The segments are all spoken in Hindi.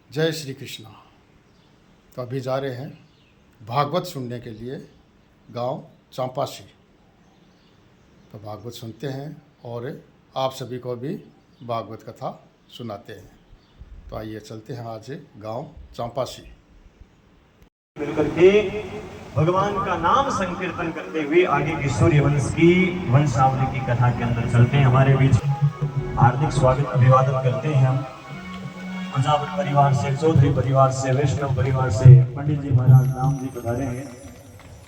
जय श्री कृष्णा। तो अभी जा रहे हैं भागवत सुनने के लिए गांव चंपासी। तो भागवत सुनते हैं और आप सभी को भी भागवत कथा सुनाते हैं। तो आइए चलते हैं आज गांव चंपासी। मिलकर के भगवान का नाम संकीर्तन करते हुए आगे की सूर्य वंश की वंशावली की कथा के अंदर चलते हैं। हमारे बीच हार्दिक स्वागत अभिवादन करते हैं हम प्रजापति परिवार से, चौधरी परिवार से, वैष्णव परिवार से पंडित जी महाराज राम जी पधारे हैं।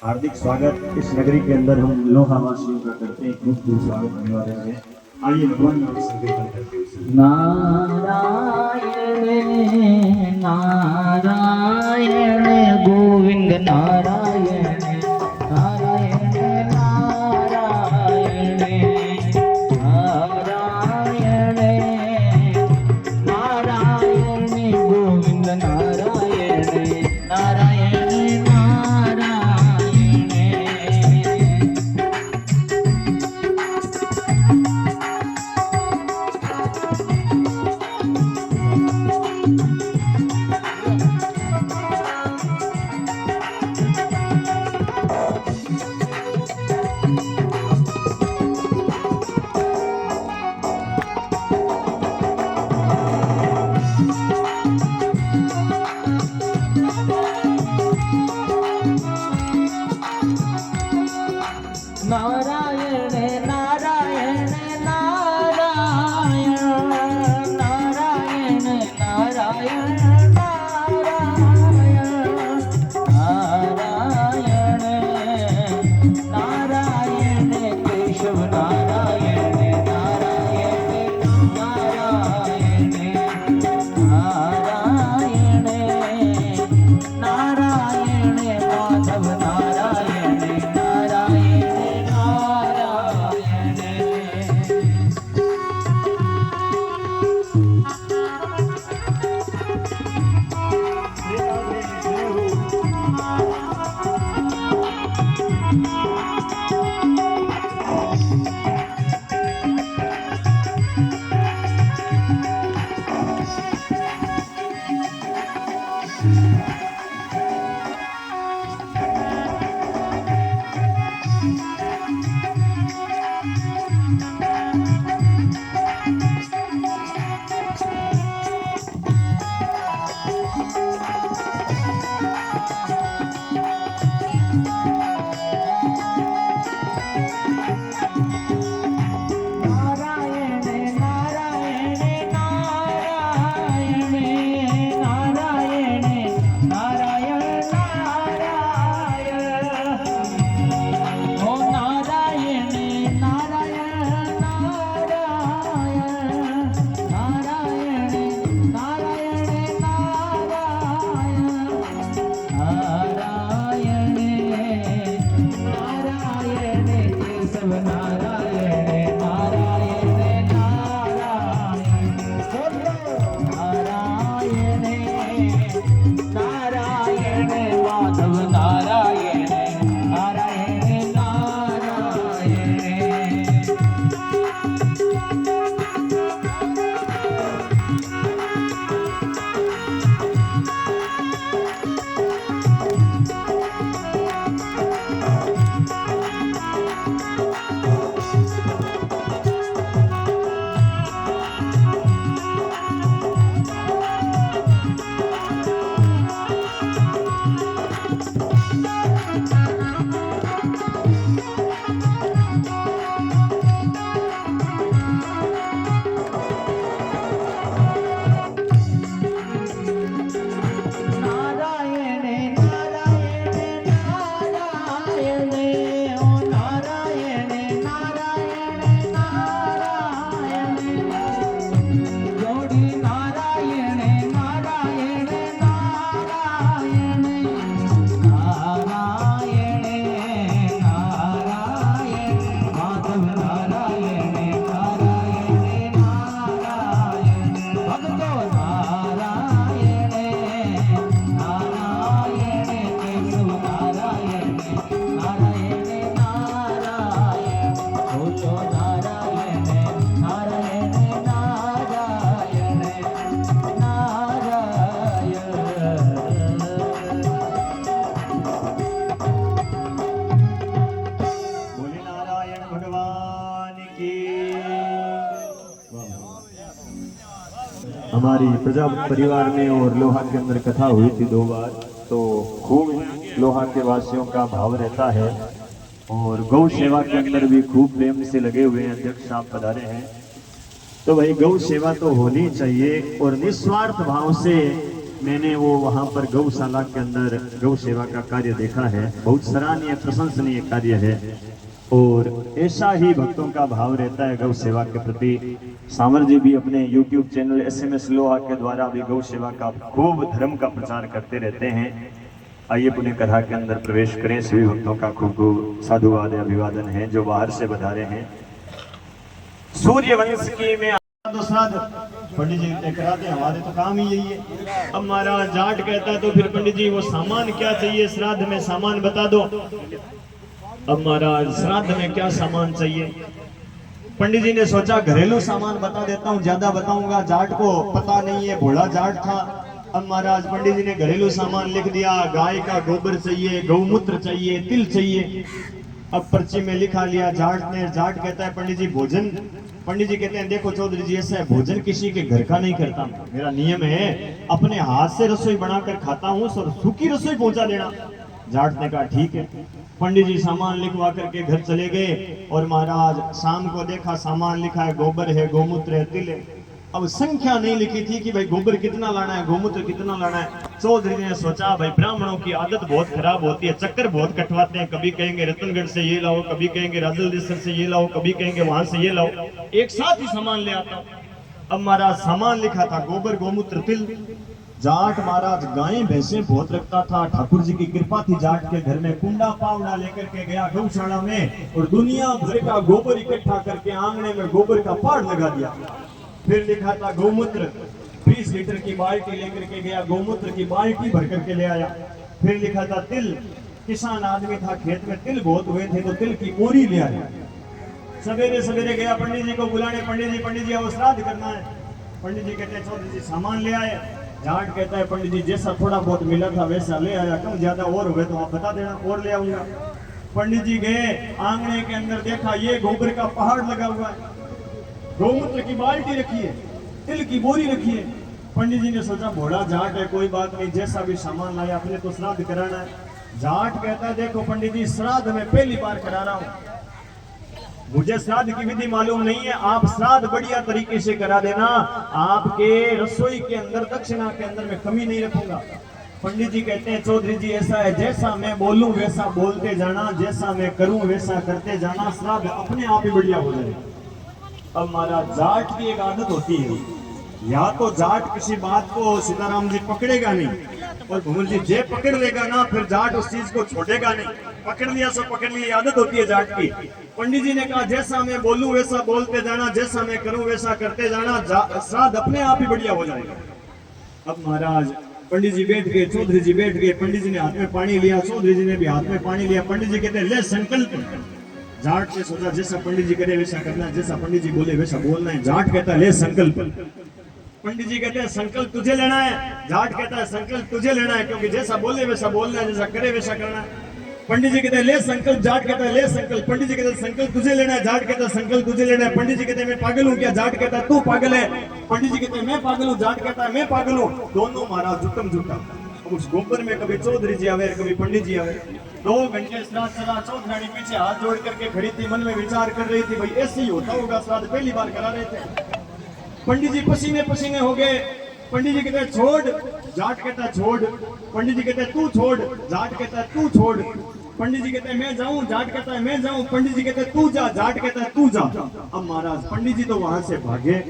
हार्दिक स्वागत इस नगरी के अंदर हम लोहावासियों का करते हैं। खूब खूब स्वागत अभिवादन है। आइए भगवान नाम संकीर्तन करते हैं। नारायण नारायण गोविंद नारायण नारायण नारायण नारायण नारायण गोविंद नारायण नारायण नारायण। नारायण नारायण नारायण नारायण नारायण नारायण नारायण केशव नारायण नारायण नारायण नारायण नारायण माधव नारायण नारायण नारायण। हमारी प्रजापति परिवार में और लोहा के अंदर कथा हुई थी 2 बार, तो खूब लोहा के वासियों का भाव रहता है और गौ सेवा के अंदर भी खूब प्रेम से लगे हुए हैं। अध्यक्ष साहब पधारे हैं, तो भाई गौ सेवा तो होनी चाहिए और निस्वार्थ भाव से मैंने वो वहाँ पर गौशाला के अंदर गौ सेवा का कार्य देखा है। बहुत सराहनीय प्रशंसनीय कार्य है और ऐसा ही भक्तों का भाव रहता है गौ सेवा के प्रति। सावर जी भी अपने YouTube चैनल SMS लोहा के द्वारा भी गौ सेवा का खूब धर्म का प्रचार करते रहते हैं। आइए पुण्य कथा के अंदर प्रवेश करें। सभी भक्तों का खूब खूब साधुवाद अभिवादन है जो बाहर से बधारे हैं। सूर्य वंश की में तो श्राद्ध पंडित जी कराते, हमारे तो काम ही यही है। अब महाराज जाट कहता है तो फिर पंडित जी वो सामान क्या चाहिए श्राद्ध में, सामान बता दो। अब महाराज श्राद्ध में क्या सामान चाहिए? पंडित जी ने सोचा घरेलू सामान बता देता हूँ, ज्यादा बताऊंगा जाट को पता नहीं है, भोला जाट था। अब महाराज पंडित जी ने घरेलू सामान लिख दिया, गाय का गोबर चाहिए, गौमूत्र चाहिए, तिल चाहिए। अब पर्ची में लिखा लिया जाट ने। जाट कहता है पंडित जी भोजन, पंडित जी कहते हैं देखो चौधरी जी ऐसा है, भोजन किसी के घर का नहीं करता, मेरा नियम है अपने हाथ से रसोई बनाकर खाता हूँ, और सूखी रसोई पहुंचा देना। जाट ने कहा ठीक है। पंडित जी सामान लिखवा करके घर चले गए और महाराज शाम को देखा सामान लिखा है गोबर है, गौमूत्र है, तिल है। अब संख्या नहीं लिखी थी कि भाई गोबर कितना लाना है, गौमूत्र कितना लाना है। चौधरी ने सोचा भाई ब्राह्मणों की आदत बहुत खराब होती है, चक्कर बहुत कटवाते हैं, कभी कहेंगे रतनगढ़ से ये लाओ, कभी कहेंगे राजलदेसर से ये लाओ, कभी कहेंगे वहां से ये लाओ, एक साथ ही सामान ले आता। अब महाराज सामान लिखा था गोबर, गौमूत्र, तिल। जाट महाराज गायें भैंसे बहुत रखता था, ठाकुर जी की कृपा थी जाट के घर में। कुंडा पावड़ा लेकर के गया गौशाला में और दुनिया भर का गोबर इकट्ठा करके आंगने में गोबर का पहाड़ लगा दिया। फिर लिखा था गौमूत्र, 20 लीटर की बाल्टी लेकर के गया, गौमूत्र की बाल्टी भर करके ले आया। फिर लिखा था तिल, किसान आदमी था, खेत में तिल बहुत हुए थे तो तिल की मोरी ले आया। सवेरे सवेरे गया पंडित जी को बुलाने, पंडित जी अब श्राद्ध करना है। पंडित जी कहते हैं चौधरी जी सामान ले आए। जाट कहता है पंडित जी जैसा थोड़ा बहुत मिला था वैसा ले आया, कम ज्यादा और हुए तो आप बता देना और ले आऊंगा। पंडित जी गए आंगने के अंदर, देखा ये गोबर का पहाड़ लगा हुआ है, गौमूत्र की बाल्टी रखी है, तिल की बोरी रखी है। पंडित जी ने सोचा भोला जाट है, कोई बात नहीं, जैसा भी सामान लाया अपने तो श्राद्ध कराना है। जाट कहता है देखो पंडित जी श्राद्ध में पहली बार करा रहा हूं, मुझे श्राद्ध की विधि मालूम नहीं है, आप श्राद्ध बढ़िया तरीके से करा देना, आपके रसोई के अंदर दक्षिणा के अंदर मैं कमी नहीं रखूंगा। पंडित जी कहते हैं चौधरी जी ऐसा है, जैसा मैं बोलूं वैसा बोलते जाना, जैसा मैं करूं वैसा करते जाना, श्राद्ध अपने आप ही बढ़िया हो जाएगा। अब महाराज जाट की एक आदत होती है, या तो जाट किसी बात को सीताराम जी पकड़ेगा नहीं और भूमर जी जे पकड़ लेगा ना फिर जाट उस चीज को छोड़ेगा नहीं, पकड़ लिया सो पकड़ लिया, आदत होती है जाट की। पंडित जी ने कहा जैसा मैं बोलूं वैसा बोलते जाना, जैसा मैं करूं वैसा करते जाना, श्राद्ध अपने आप ही बढ़िया हो जाएगा। अब महाराज पंडित जी बैठ गए, चौधरी जी बैठ गए, पंडित जी ने हाथ में पानी लिया, चौधरी जी ने भी हाथ में पानी लिया। पंडित जी कहते ले संकल्प। जाट ने सोचा जैसा पंडित जी करे वैसा करना है, जैसा पंडित जी बोले वैसा बोलना है। जाट कहता है ले संकल्प। पंडित जी कहते हैं संकल्प तुझे लेना है। जाट कहता है संकल्प तुझे लेना है, क्योंकि जैसा बोले वैसा बोलना है, जैसा करे वैसा करना है। पंडित जी कहते हैं ले संकल्प। जाट कहता है ले संकल्प। पंडित जी कहते हैं संकल्प तुझे लेना है। जाट कहता है संकल्प तुझे लेना है। पंडित जी कहते हैं मैं पागल हूँ क्या? जाट कहता है तू पागल है। पंडित जी कहते हैं मैं पागल हूँ। जाट कहता है मैं पागल हूँ। दोनों महाराज जुटम जुटा। उस गोबर में कभी चौधरी जी आवे, कभी पंडित जी आवे। 2 घंटे श्राद्ध चला। चौधरानी पीछे हाथ जोड़ करके खड़ी थी, मन में विचार कर रही थी भाई ऐसे ही होता होगा, श्राद्ध पहली बार करा रहे थे। पंडित जी पसीने पसीने हो गए। पंडित जी कहते हैं छोड़। जाट कहता है छोड़। पंडित जी कहते हैं तू छोड़। जाट कहता है तू छोड़। पंडित जी कहते हैं मैं जाऊं। जाट कहता है मैं जाऊं। पंडित जी कहते हैं तू जा। जाट कहता है तू जा। अब महाराज पंडित जी तो वहां से भागे।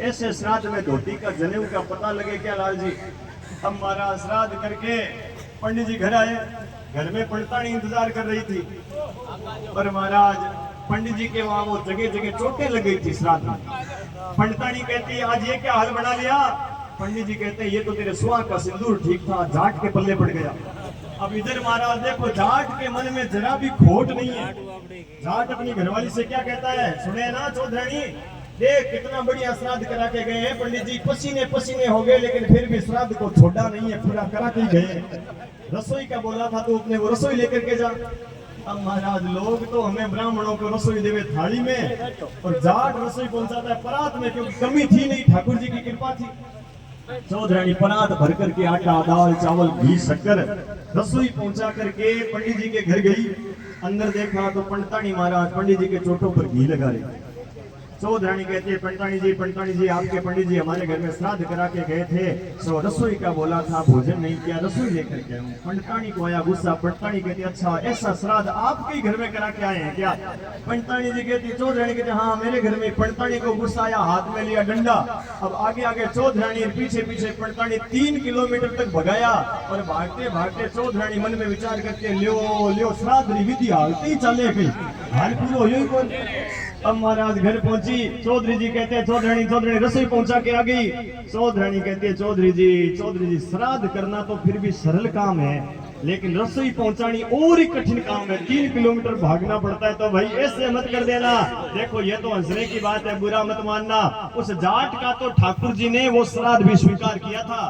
ऐसे श्राद्ध में धोती का जनेऊ का पता लगे क्या लाल जी? अब महाराज श्राद्ध करके पंडित जी घर आए। घर में पंडितानी इंतजार कर रही थी और महाराज पंडित जी के वहां वो जगह जगह चोटें लग गई थी श्राद्ध में। पंडितानी कहती है आज ये क्या हाल बना लिया? पंडित जी कहते हैं ये तो तेरे सुहा का सिंदूर ठीक था, जाट के पल्ले पड़ गया। अब इधर महाराज देखो जाट के मन में जरा भी खोट नहीं है। जाट अपनी घरवाली से क्या कहता है सुने ना चौधरानी, देख कितना बढ़िया श्राद्ध करा के गए हैं पंडित जी, पसीने पसीने हो गए लेकिन फिर भी श्राद्ध को छोड़ा नहीं है, पूरा करा के गए। रसोई का बोला था तो अपने वो रसोई लेकर के जा। अब महाराज लोग तो हमें ब्राह्मणों को रसोई देवे थाली में और जाट रसोई पहुंचाता है परात में, क्योंकि कमी थी नहीं, ठाकुर जी की कृपा थी। चौधरानी परात भर करके आटा दाल चावल घी शक्कर रसोई पहुंचा करके पंडित जी के घर गई। अंदर देखा तो पंडितानी महाराज पंडित जी के चोटों पर घी लगा रहे। चौधरानी कहती है पंडितानी जी आपके पंडित जी हमारे घर में श्राद्ध करा के गए थे, सो रसोई का बोला था, भोजन नहीं किया, रसोई लेकर के आऊं। पंडितानी को आया गुस्सा। पंडितानी कहती अच्छा ऐसा श्राद्ध आपके ही घर में करा के आए हैं क्या? पंडितानी जी कहती चौधरानी कहती हाँ मेरे घर में। पंडितानी को गुस्सा आया, हाथ में लिया डंडा। अब आगे आगे चौधरानी, पीछे पीछे पंडितानी 3 किलोमीटर तक भगाया। और भागते भागते चौधरानी मन में विचार करके लियो श्राद्ध विधि हालती ही चले गई, हाल पूरा यही कौन। अब महाराज घर पहुंची। चौधरी जी कहते हैं चौधरानी रसोई पहुंचा के आ गई। चौधरानी कहती है चौधरी जी श्राद्ध करना तो फिर भी सरल काम है, लेकिन रसोई पहुंचानी और ही कठिन काम है। 3 किलोमीटर भागना पड़ता है। तो भाई ऐसे मत कर देना। देखो ये तो हंसने की बात है, बुरा मत मानना। उस जाट का तो ठाकुर जी ने वो श्राद्ध भी स्वीकार किया था।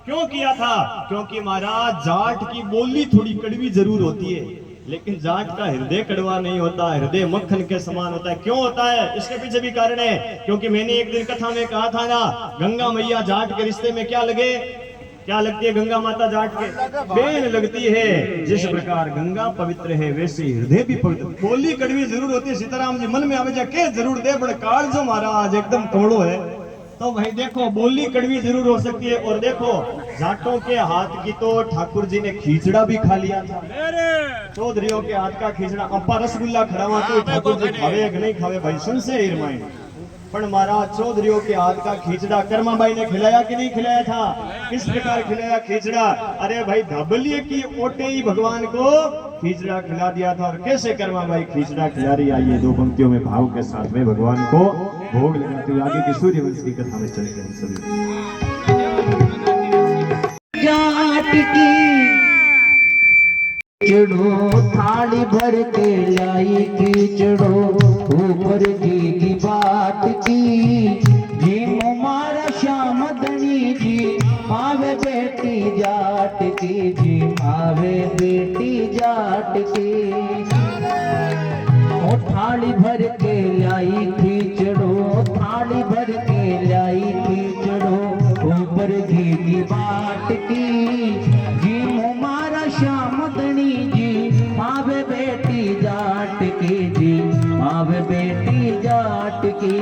क्यों किया था? क्योंकि महाराज जाट की बोली थोड़ी कड़वी जरूर होती है, लेकिन जाट का हृदय कड़वा नहीं होता, हृदय मक्खन के समान होता है। क्यों होता है? इसके पीछे भी कारण है। क्योंकि मैंने एक दिन कथा में कहा था ना, गंगा मैया जाट के रिश्ते में क्या लगती है? गंगा माता जाट के बहन लगती है। जिस प्रकार गंगा पवित्र है वैसे हृदय भी पवित्र। बोली कड़वी जरूर होती है। सीताराम जी मन में आवे जाके जरूर दे, बड़ा काल जो महाराज एकदम तोड़ो है। तो भाई देखो बोली कड़वी जरूर हो सकती है। और देखो जाटों के हाथ की तो ठाकुर जी ने खींचड़ा भी खा लिया था। चौधरियों के हाथ का खींचड़ा अप्पा रसगुल्ला खड़ावा तो ठाकुर जी खावे कि नहीं खावे भाई संशय हिरमाए। पर महाराज चौधरियों के हाथ का खींचड़ा कर्माबाई ने खिलाया कि नहीं खिलाया था? किस प्रकार खिलाया खींचड़ा? अरे भाई धबलिए की ओटे ही भगवान को खींचड़ा खिला दिया था। और कैसे कर्माबाई खींचड़ा खिला रही? आइए 2 पंक्तियों में भाव के साथ में भगवान को भोग लगाते हुए आगे की सूर्यवंश की कथा में चलते हैं सभी। जाट की चढ़ो थाली भर के लाई खींचड़ो ऊपर की बाट की जी मारा श्याम धनी जी मावे बेटी जाट की जी मावे बेटी जाट की। ओ थाली भर के लाई खींचड़ो थाली भर के लाई खींचड़ो ऊपर की बाट की जी मारा श्याम धनी जी मावे बेटी जाट की जी मावे बेटी जाट की।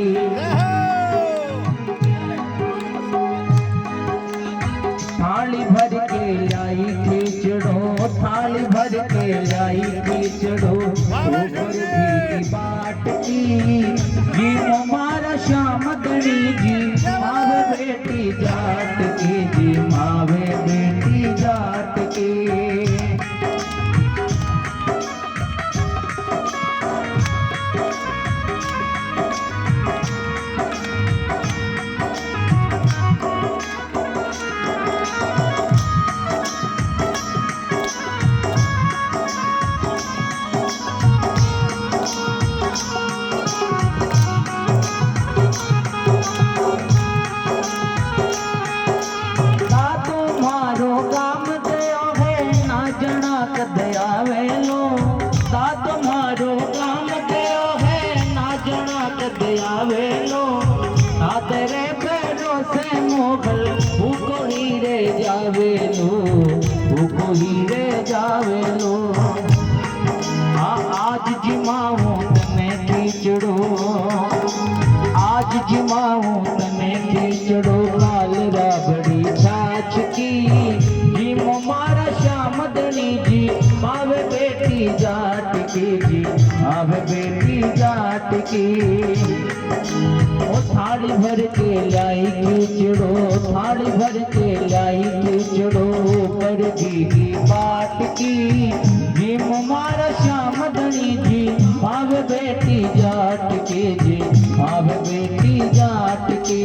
थाली भर के लाई खींचड़ो थाली भर के लाई खींचड़ो ऊपर की बाट की जी मारा श्याम धनी जी मावे बेटी जाट की जी मावे बेटी जाट की। आज जिमाऊं तने खींचड़ो आज जिमाऊं तने खींचड़ो काल राबड़ी छाछ की जी मारा श्याम धनी जी मावे बेटी जाट की जी मावे बेटी जाट की। ओ थाली भर के लाई खींचड़ो थाली भर के लाई खींचड़ो ऊपर की बाट की जी मारा श्याम धनी जी मावे बेटी जाट की जी मावे बेटी जाट की।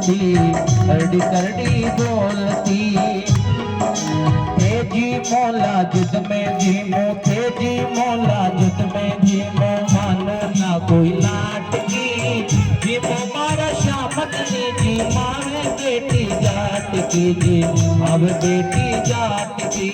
बोलती करड़ी करड़ी बोलती तेजी मौला जुद में जीमो तेजी मौला जुद में जीमो मानो ना कोई लाट की जीमो मारा श्यामतनी जी मारे बेटी जाट की जी अब बेटी जाट की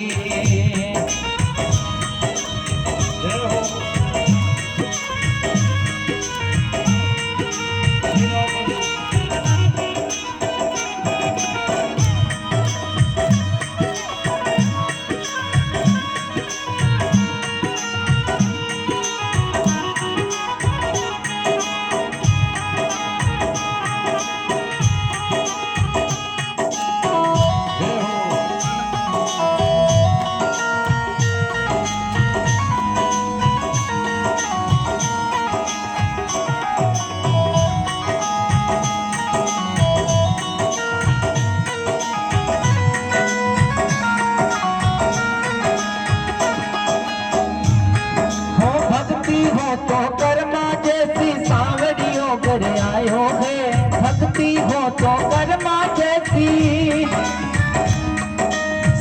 तो कर्मा जैसी सांवरियों कर आयो है भक्ति हो तो कर्मा जैसी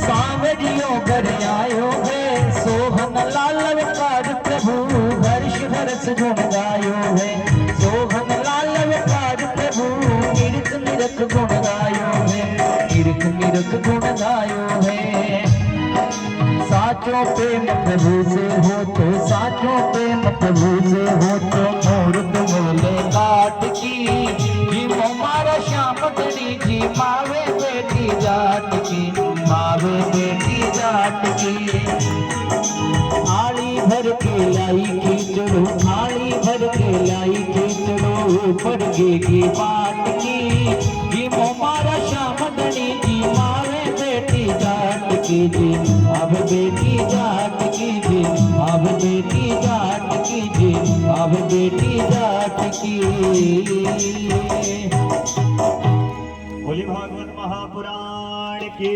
सांवरियों कर आयो है सोहन लाल कार प्रभु हर्ष हर्ष गुण गायो है सोहन लाल कार प्रभु मिरक मिरक गुण गायो है मिरक मिरक गुण गायो है साचो प्रेम प्रभु से हो तो साचो प्रेम प्रभु से हो तो मोर तुमले काट की जीवो मारा श्याम गणी जी मावे बेटी जाट की मावे बेटी जाट की आली भर के लाई खींचड़ो आली भर के लाई खींचड़ो पड़गे की बात की जीवो मारा श्याम गणी जी मावे बेटी जाट की जी अब बेटी जाट की जी अब बेटी जाट की जी अब बेटी जाट की बोली भागवत महापुराण की।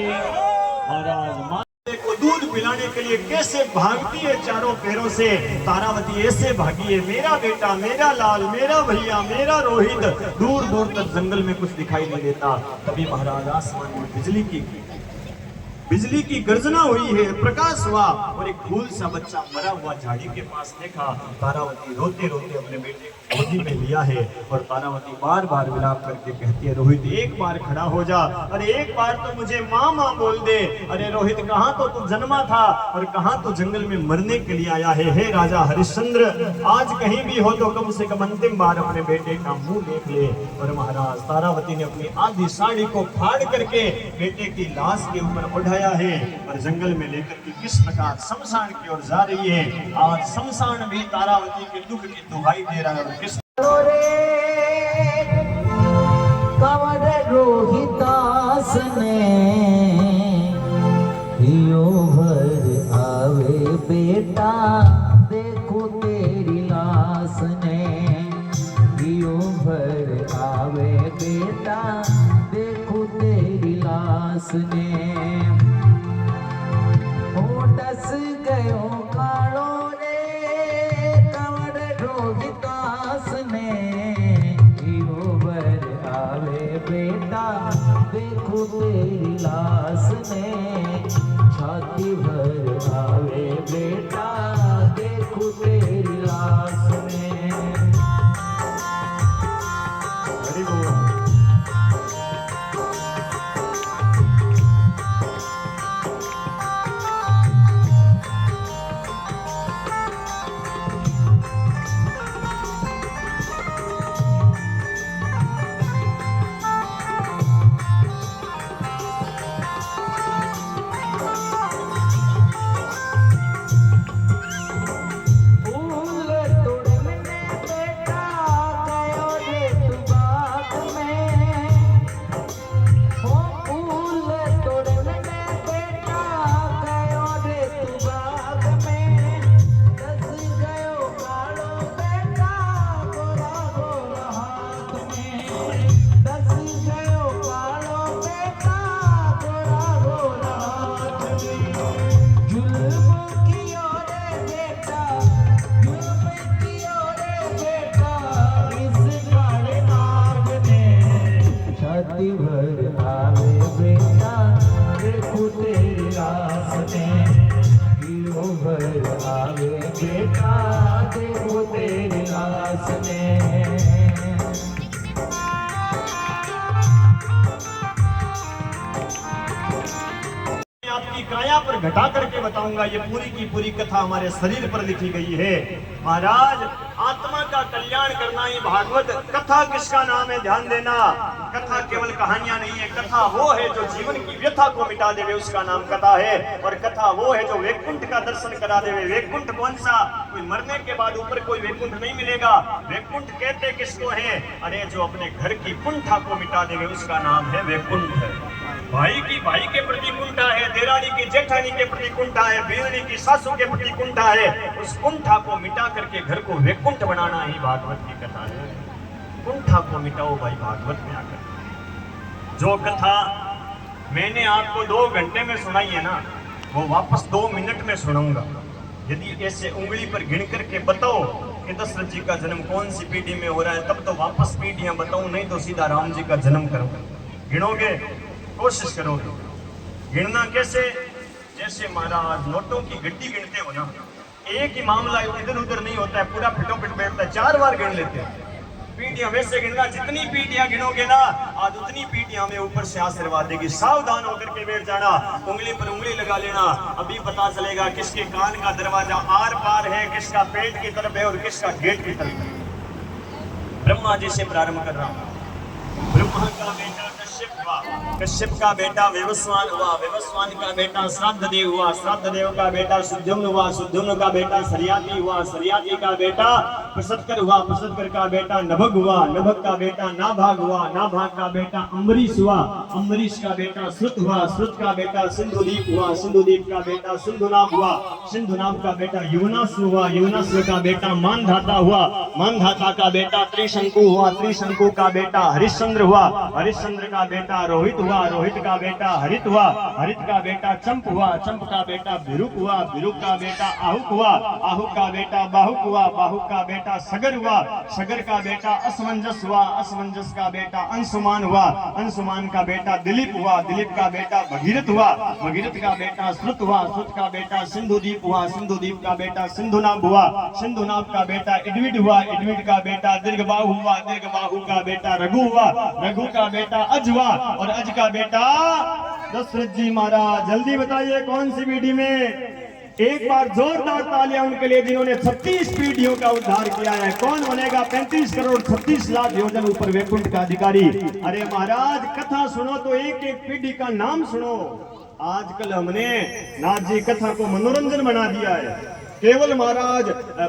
महाराज माता को दूध पिलाने के लिए कैसे भागती है चारों पैरों से तारावती ऐसे भागी है मेरा बेटा मेरा लाल मेरा भैया मेरा रोहित दूर दूर तक जंगल में कुछ दिखाई नहीं देता। तभी महाराज आसमान में बिजली की गर्जना हुई है प्रकाश हुआ और एक फूल सा बच्चा मरा हुआ झाड़ी के पास देखा। तारावती रोते रोते अपने बेटे को गोदी में लिया है और तारावती बार बार विलाप करके कहती है रोहित एक बार खड़ा हो जा अरे एक बार तो मुझे माँ माँ बोल दे। अरे रोहित कहाँ तो तू जन्मा था और कहाँ तो जंगल में मरने के लिए आया है। हे राजा हरिश्चंद्र आज कहीं भी हो तो कम से कम अंतिम बार अपने बेटे का मुंह देख ले। और महाराज तारावती ने अपनी आधी साड़ी को फाड़ करके बेटे की लाश के ऊपर उठाया है और जंगल में लेकर के किस प्रकार शमशान की ओर जा रही है। आज शमशान भी तारावती के दुख की दुहाई दे रहा है। किस कंवर रोहिदास ने हियो भर आवे बेटा देखो तेरी लाश ने हियो भर आवे बेटा देखो तेरी लाश ने डस गयो कालो रे कंवर रोहिदास ने हियो भर आवे बेटा देखो तेरी लाश ने छाती भर आवे बेटा देखो तेरी लाश ने। हरि बोल। पर घटा करके बताऊंगा। ये पूरी की पूरी कथा हमारे शरीर पर लिखी गई है। महाराज, आत्मा का कल्याण करना ही भागवत कथा किसका नाम है? ध्यान देना, कथा केवल कहानियां नहीं है। कथा वो है जो जीवन की व्यथा को मिटा देवे, उसका नाम कथा है। और कथा वो है जो वैकुंठ का दर्शन करा देवे। वैकुंठ कौन सा? कोई मरने के बाद ऊपर कोई वैकुंठ नहीं मिलेगा। वैकुंठ कहते किसको है? अरे जो अपने घर की कुंठा को मिटा देवे, उसका नाम है वैकुंठ। भाई की भाई के प्रति कुंठा है, देरानी की जेठानी के प्रति कुंठा है, बीरनी की सासू के प्रति कुंठा है। उस कुंठा को मिटा करके घर को वैकुंठ बनाना ही भागवत की कथा है। कुंठा को मिटाओ भाई भागवत में आकर। जो कथा मैंने आपको 2 घंटे में सुनाई है ना, वो वापस 2 मिनट में सुनाऊंगा। यदि ऐसे उंगली पर गिन करके बताओ कि दशरथ जी का जन्म कौन सी पीढ़ी में हो रहा है, तब तो वापस पीढ़ियां बताऊं, नहीं तो सीधा राम जी का जन्म करूंगा। गिनोगे? कोशिश करोगे? गिनना कैसे? जैसे महाराज नोटों की गड्डी गिनते हो ना, एक ही मामला इधर उधर नहीं होता है, पूरा पिटो पिट बैठता है, 4 बार गिन लेते हैं। पीढ़ियां वैसे गिनना, जितनी पीढ़ियां गिनोगे ना, आज उतनी पीढ़ियां में ऊपर से आशीर्वाद देगी। सावधान होकर के बैठ जाना, उंगली पर उंगली लगा लेना, अभी पता चलेगा किसके कान का दरवाजा आर पार है, किसका पेट की तरफ है और किसका गेट की तरफ है। ब्रह्मा जी से प्रारंभ कर रहा हूं। ब्रह्मा का बेटा कश्यप हुआ, कश्यप का बेटा विवस्वान हुआ, विवस्वान का बेटा श्राद्ध देव हुआ, श्राद्ध देव का बेटा सुद्युम्न हुआ, सुद्युम्न का बेटा सरियाती हुआ, सरियाती का बेटा प्रसदकर हुआ, प्रसदकर का बेटा नभग हुआ, नभग का बेटा नाभाग हुआ, नाभाग का बेटा अम्बरीश हुआ, अम्बरीश का बेटा श्रुत हुआ, श्रुत का बेटा सिंधुदीप हुआ, सिंधुदीप का बेटा सिंधुनाभ हुआ, सिंधुनाभ का बेटा युवनाश्व हुआ, युवनाश्व का बेटा मानधाता हुआ, मानधाता का बेटा त्रिशंकु हुआ, त्रिशंकु का बेटा हरिश्चंद्र हुआ, हरिश्चंद्र का बेटा रोहित हुआ, रोहित का बेटा हरित हुआ, हरित का बेटा चंप हुआ, चंप का बेटा भिरुक हुआ, भिरुक का बेटा आहुक हुआ, आहुक का बेटा बाहुक हुआ, बाहुक का बेटा सगर हुआ, सगर का बेटा असमंजस हुआ, असमंजस का बेटा अंशुमान हुआ, अंशुमान का बेटा दिलीप हुआ, दिलीप का बेटा भगीरथ हुआ, भगीरथ का बेटा श्रुत हुआ, श्रुत का बेटा सिंधुदीप हुआ, सिंधुदीप का बेटा सिंधुनाभ हुआ, सिंधुनाभ का बेटा इडविड हुआ, इडविड का बेटा दीर्घबाहु हुआ, दीर्घबाहु का बेटा रघु हुआ, रघु का बेटा अज हुआ और अज का बेटा दशरथ जी महाराज। जल्दी बताइए कौन सी पीढ़ी में? एक बार जोरदार तालियां उनके लिए जिन्होंने 36 पीढ़ियों का उद्धार किया है। कौन बनेगा 35 करोड़ 36 लाख योजन ऊपर वैकुंठ का अधिकारी? अरे महाराज, कथा सुनो तो एक एक पीढ़ी का नाम सुनो। आजकल हमने नाथ जी कथा को मनोरंजन बना दिया है। केवल महाराज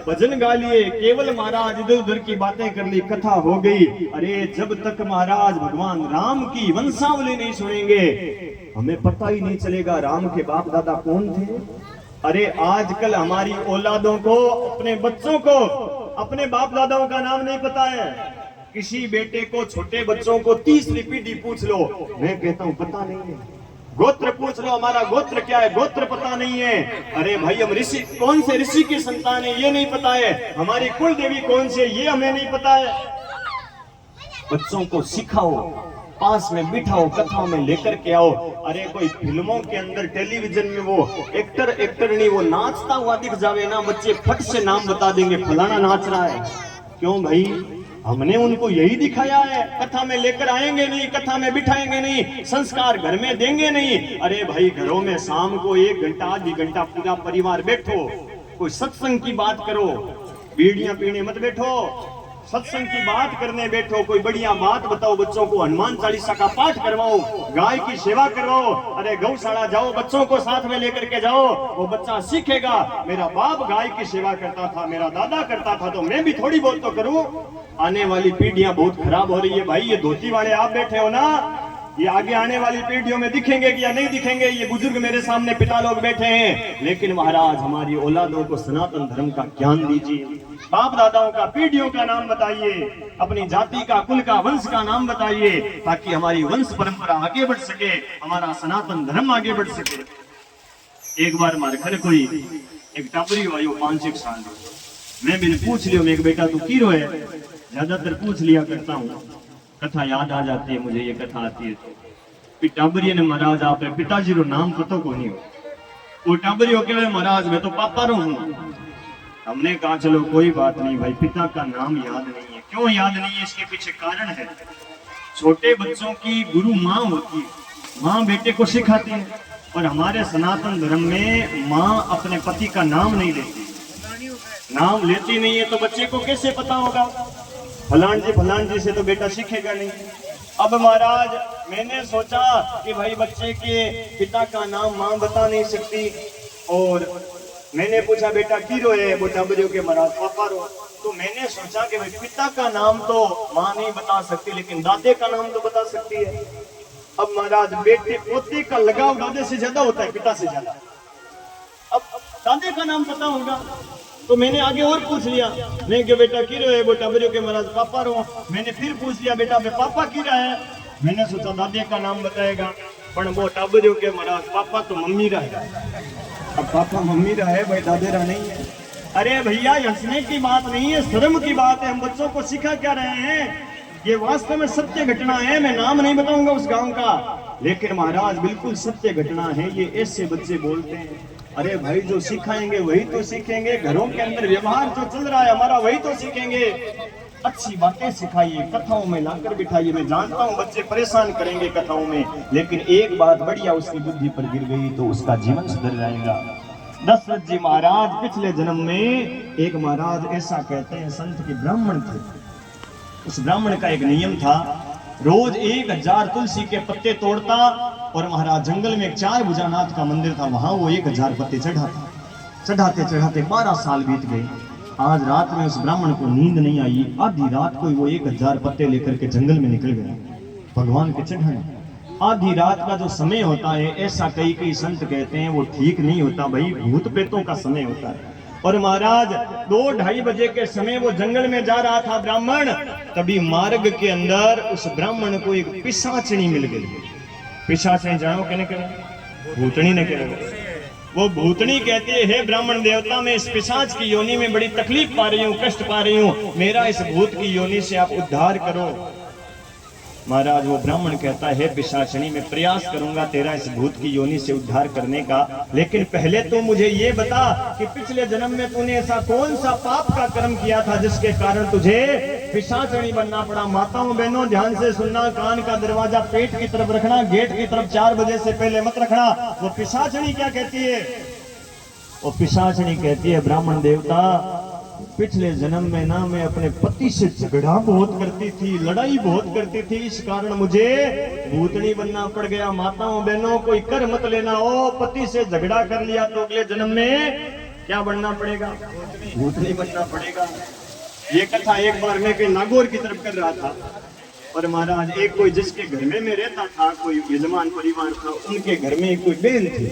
भजन गा लिए, केवल महाराज इधर उधर की बातें कर ली, कथा हो गई। अरे जब तक महाराज भगवान राम की वंशावली नहीं सुनेंगे, हमें पता ही नहीं चलेगा राम के बाप दादा कौन थे। अरे आजकल हमारी औलादों को, अपने बच्चों को अपने बाप दादाओं का नाम नहीं पता है। किसी बेटे को, छोटे बच्चों को 30वीं पीढ़ी पूछ लो, मैं कहता हूं पता नहीं है। गोत्र पूछ लो, हमारा गोत्र क्या है, गोत्र पता नहीं है। अरे भाई, हम ऋषि, कौन से ऋषि की संतान है ये नहीं पता है। हमारी कुल देवी कौन सी है ये हमें नहीं पता है। बच्चों को सिखाओ, पास में बिठाओ, कथाओं में लेकर के आओ। अरे कोई फिल्मों के अंदर, टेलीविजन में वो एक्टर नहीं, वो नाचता हुआ दिख जावे ना, बच्चे फट से नाम बता देंगे, फलाना नाच रहा है। क्यों भाई? हमने उनको यही दिखाया है। कथा में लेकर आएंगे नहीं, कथा में बिठाएंगे नहीं, संस्कार घर में देंगे नहीं। अरे भाई, घरों में शाम को 1 घंटा आधी घंटा पूरा परिवार बैठो, कोई सत्संग की बात करो, बीड़ियां पीने मत बैठो, सत्संग की बात करने बैठो। कोई बढ़िया बात बताओ, बच्चों को हनुमान चालीसा का पाठ करवाओ, गाय की सेवा करवाओ। अरे गौशाला जाओ, बच्चों को साथ में लेकर के जाओ, वो बच्चा सीखेगा, मेरा बाप गाय की सेवा करता था, मेरा दादा करता था, तो मैं भी थोड़ी बहुत तो करूं। आने वाली पीढ़ियां बहुत खराब हो रही है भाई। ये धोती वाले आप बैठे हो ना, ये आगे आने वाली पीढ़ियों में दिखेंगे कि या नहीं दिखेंगे? ये बुजुर्ग मेरे सामने पिता लोग बैठे हैं, लेकिन महाराज हमारी औलादों को सनातन धर्म का ज्ञान दीजिए। बाप दादाओं का, पीढ़ियों का नाम बताइए, अपनी जाति का, कुल का, वंश का नाम बताइए, ताकि हमारी वंश परंपरा आगे बढ़ सके, हमारा सनातन धर्म आगे बढ़ सके। एक बार हमारे घर कोई एक टापरी हुआ, 5-6 साल, मैं भी पूछ लियो, मैं बेटा तू की रोए? ज्यादातर पूछ लिया करता हूँ, कथा याद आ जाती है मुझे, ये कथा आती है तो। टाबरिया ने महाराज आप पिताजी रो नाम पतो को नहीं हो। वो टाबरियो के महाराज मैं तो पापा रो हूँ। हमने कहा चलो कोई बात नहीं भाई, पिता का नाम याद नहीं है। क्यों याद नहीं है? इसके पीछे कारण है। छोटे बच्चों की गुरु माँ होती है, माँ बेटे को सिखाती है। और हमारे सनातन धर्म में माँ अपने पति का नाम नहीं लेती, नाम लेती नहीं है, तो बच्चे को कैसे पता होगा फलान जी से तो बेटा सीखेगा नहीं। अब महाराज मैंने सोचा कि भाई बच्चे के पिता का नाम माँ बता नहीं सकती, और मैंने पूछा बेटा की रो है, बोटा बजो के महाराज पापा रो। तो मैंने सोचा कि भाई पिता का नाम तो माँ नहीं बता सकती, लेकिन दादे का नाम तो बता सकती है। अब महाराज बेटे पोते का लगाव दादे से ज्यादा होता है पिता से ज्यादा। अब दादे का नाम पता होगा, तो मैंने आगे और पूछ लिया, नहीं कि बेटा की रो है, बेटा बजो के महाराज पापा रो। मैंने फिर पूछ लिया बेटा बे पापा की रहा है, मैंने सोचा दादे का नाम बताएगा, पर बेटा बजो के महाराज पापा तो मम्मी रहा है। अब पापा मम्मी रहा है, भाई दादे रहा नहीं है। अरे भैया हंसने की बात नहीं है, शर्म की बात है। हम बच्चों को सिखा क्या रहे हैं, ये वास्तव में सत्य घटना है। मैं नाम नहीं बताऊंगा उस गांव का, लेकिन महाराज बिल्कुल सत्य घटना है। ये ऐसे बच्चे बोलते हैं, अरे भाई जो सिखाएंगे वही तो सीखेंगे, घरों के अंदर व्यवहार जो चल रहा है हमारा वही तो सीखेंगे। अच्छी बातें सिखाइए, कथाओं में लाकर बिठाइए। मैं जानता हूँ बच्चे परेशान करेंगे कथाओं में, लेकिन एक बात बढ़िया उसकी बुद्धि पर गिर गई तो उसका जीवन सुधर जाएगा। दशरथ जी महाराज पिछले जन्म में एक महाराज ऐसा कहते हैं संत के ब्राह्मण थे। उस ब्राह्मण का एक नियम था, रोज 1000 तुलसी के पत्ते तोड़ता, और महाराज जंगल में एक 4 भुजानाथ का मंदिर था, वहां वो 1000 पत्ते चढ़ाता। चढ़ाते चढ़ाते 12 साल बीत गए। आज रात में उस ब्राह्मण को नींद नहीं आई, आधी रात को वो 1000 पत्ते लेकर के जंगल में निकल गया भगवान के चढ़ाने। आधी रात का जो समय होता है, ऐसा कई संत कहते हैं वो ठीक नहीं होता भाई, भूत प्रेतों का समय होता है। और महाराज 2-2:30 बजे के समय वो जंगल में जा रहा था ब्राह्मण, तभी मार्ग के अंदर उस ब्राह्मण को एक पिशाचनी मिल गई। पिशाचनी जानो कहने के भूतनी ने कहने, वो भूतनी कहती है, हे ब्राह्मण देवता, मैं इस पिशाच की योनि में बड़ी तकलीफ पा रही हूँ, कष्ट पा रही हूँ, मेरा इस भूत की योनि से आप उद्धार करो। महाराज वो ब्राह्मण कहता है, पिशाचनी मैं प्रयास करूंगा तेरा इस भूत की योनि से उद्धार करने का, लेकिन पहले तो मुझे ये बता कि पिछले जन्म में तूने ऐसा कौन सा पाप का कर्म किया था जिसके कारण तुझे पिशाचनी बनना पड़ा। माताओं बहनों ध्यान से सुनना, कान का दरवाजा पेट की तरफ रखना, गेट की तरफ 4 बजे से पहले मत रखना। वो पिशाचनी क्या कहती है, वो पिशाचनी कहती है, ब्राह्मण देवता पिछले जन्म में ना मैं अपने पति से झगड़ा बहुत करती थी, लड़ाई बहुत करती थी, इस कारण मुझे भूतनी बनना पड़ गया। माताओं बहनों कोई कर मत लेना, ओ पति से झगड़ा कर लिया तो अगले जन्म में क्या बनना पड़ेगा, भूतनी बनना पड़ेगा। ये कथा एक बार मैं कहीं नागौर की तरफ कर रहा था, और महाराज एक कोई जिसके घर में मैं रहता था, कोई यजमान परिवार था, उनके घर में कोई बहन थी।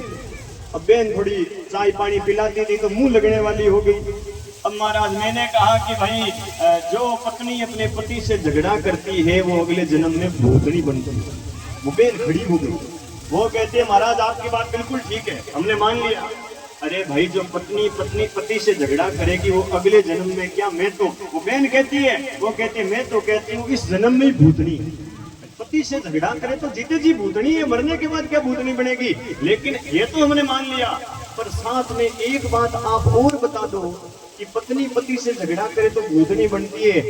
अब बहन थोड़ी चाय पानी पिलाती थी तो मुंह लगने वाली हो गई। अब महाराज मैंने कहा कि भाई जो पत्नी अपने पति से झगड़ा करती है वो अगले जन्म में भूतनी बनती है। वो बेन खड़ी हो गई, वो कहते हैं महाराज आपकी बात बिल्कुल ठीक है, हमने मान लिया। अरे भाई जो पत्नी पति से झगड़ा करेगी वो अगले जन्म में क्या, मैं तो, वो बहन कहती है, वो कहती है मैं तो कहती हूँ इस जन्म में ही भूतनी। पति से झगड़ा करे तो जीते जी भूतनी है, मरने के बाद क्या भूतनी बनेगी। लेकिन ये तो हमने मान लिया, पर साथ में एक बात आप और बता दो कि पत्नी पति से झगड़ा करे तो भूतनी बनती है,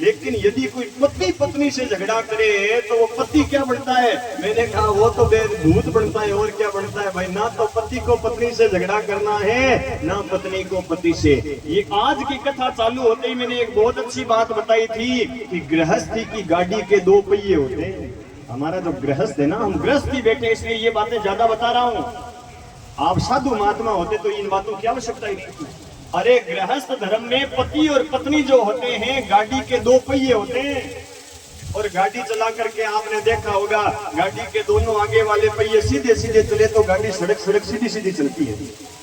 लेकिन यदि कोई पति पत्नी से झगड़ा करे तो वो पति क्या बनता है। मैंने कहा वो तो भूत बनता है, और क्या बनता है भाई, ना तो पति को पत्नी से झगड़ा करना है ना पत्नी को पति से। ये आज की कथा चालू होते ही मैंने एक बहुत अच्छी बात बताई थी कि गृहस्थी की गाड़ी के 2 पहिए होते हैं। हमारा जो गृहस्थ है ना, हम गृहस्थी बैठे इसलिए ये बातें ज्यादा बता रहा हूँ। आप साधु महात्मा होते तो इन बातों की आवश्यकता ही नहीं। अरे गृहस्थ धर्म में पति और पत्नी जो होते हैं गाड़ी के 2 पहिए होते हैं, और गाड़ी चला करके आपने देखा होगा गाड़ी के दोनों आगे वाले पहिए सीधे सीधे चले तो गाड़ी सड़क सीधी सीधी चलती है,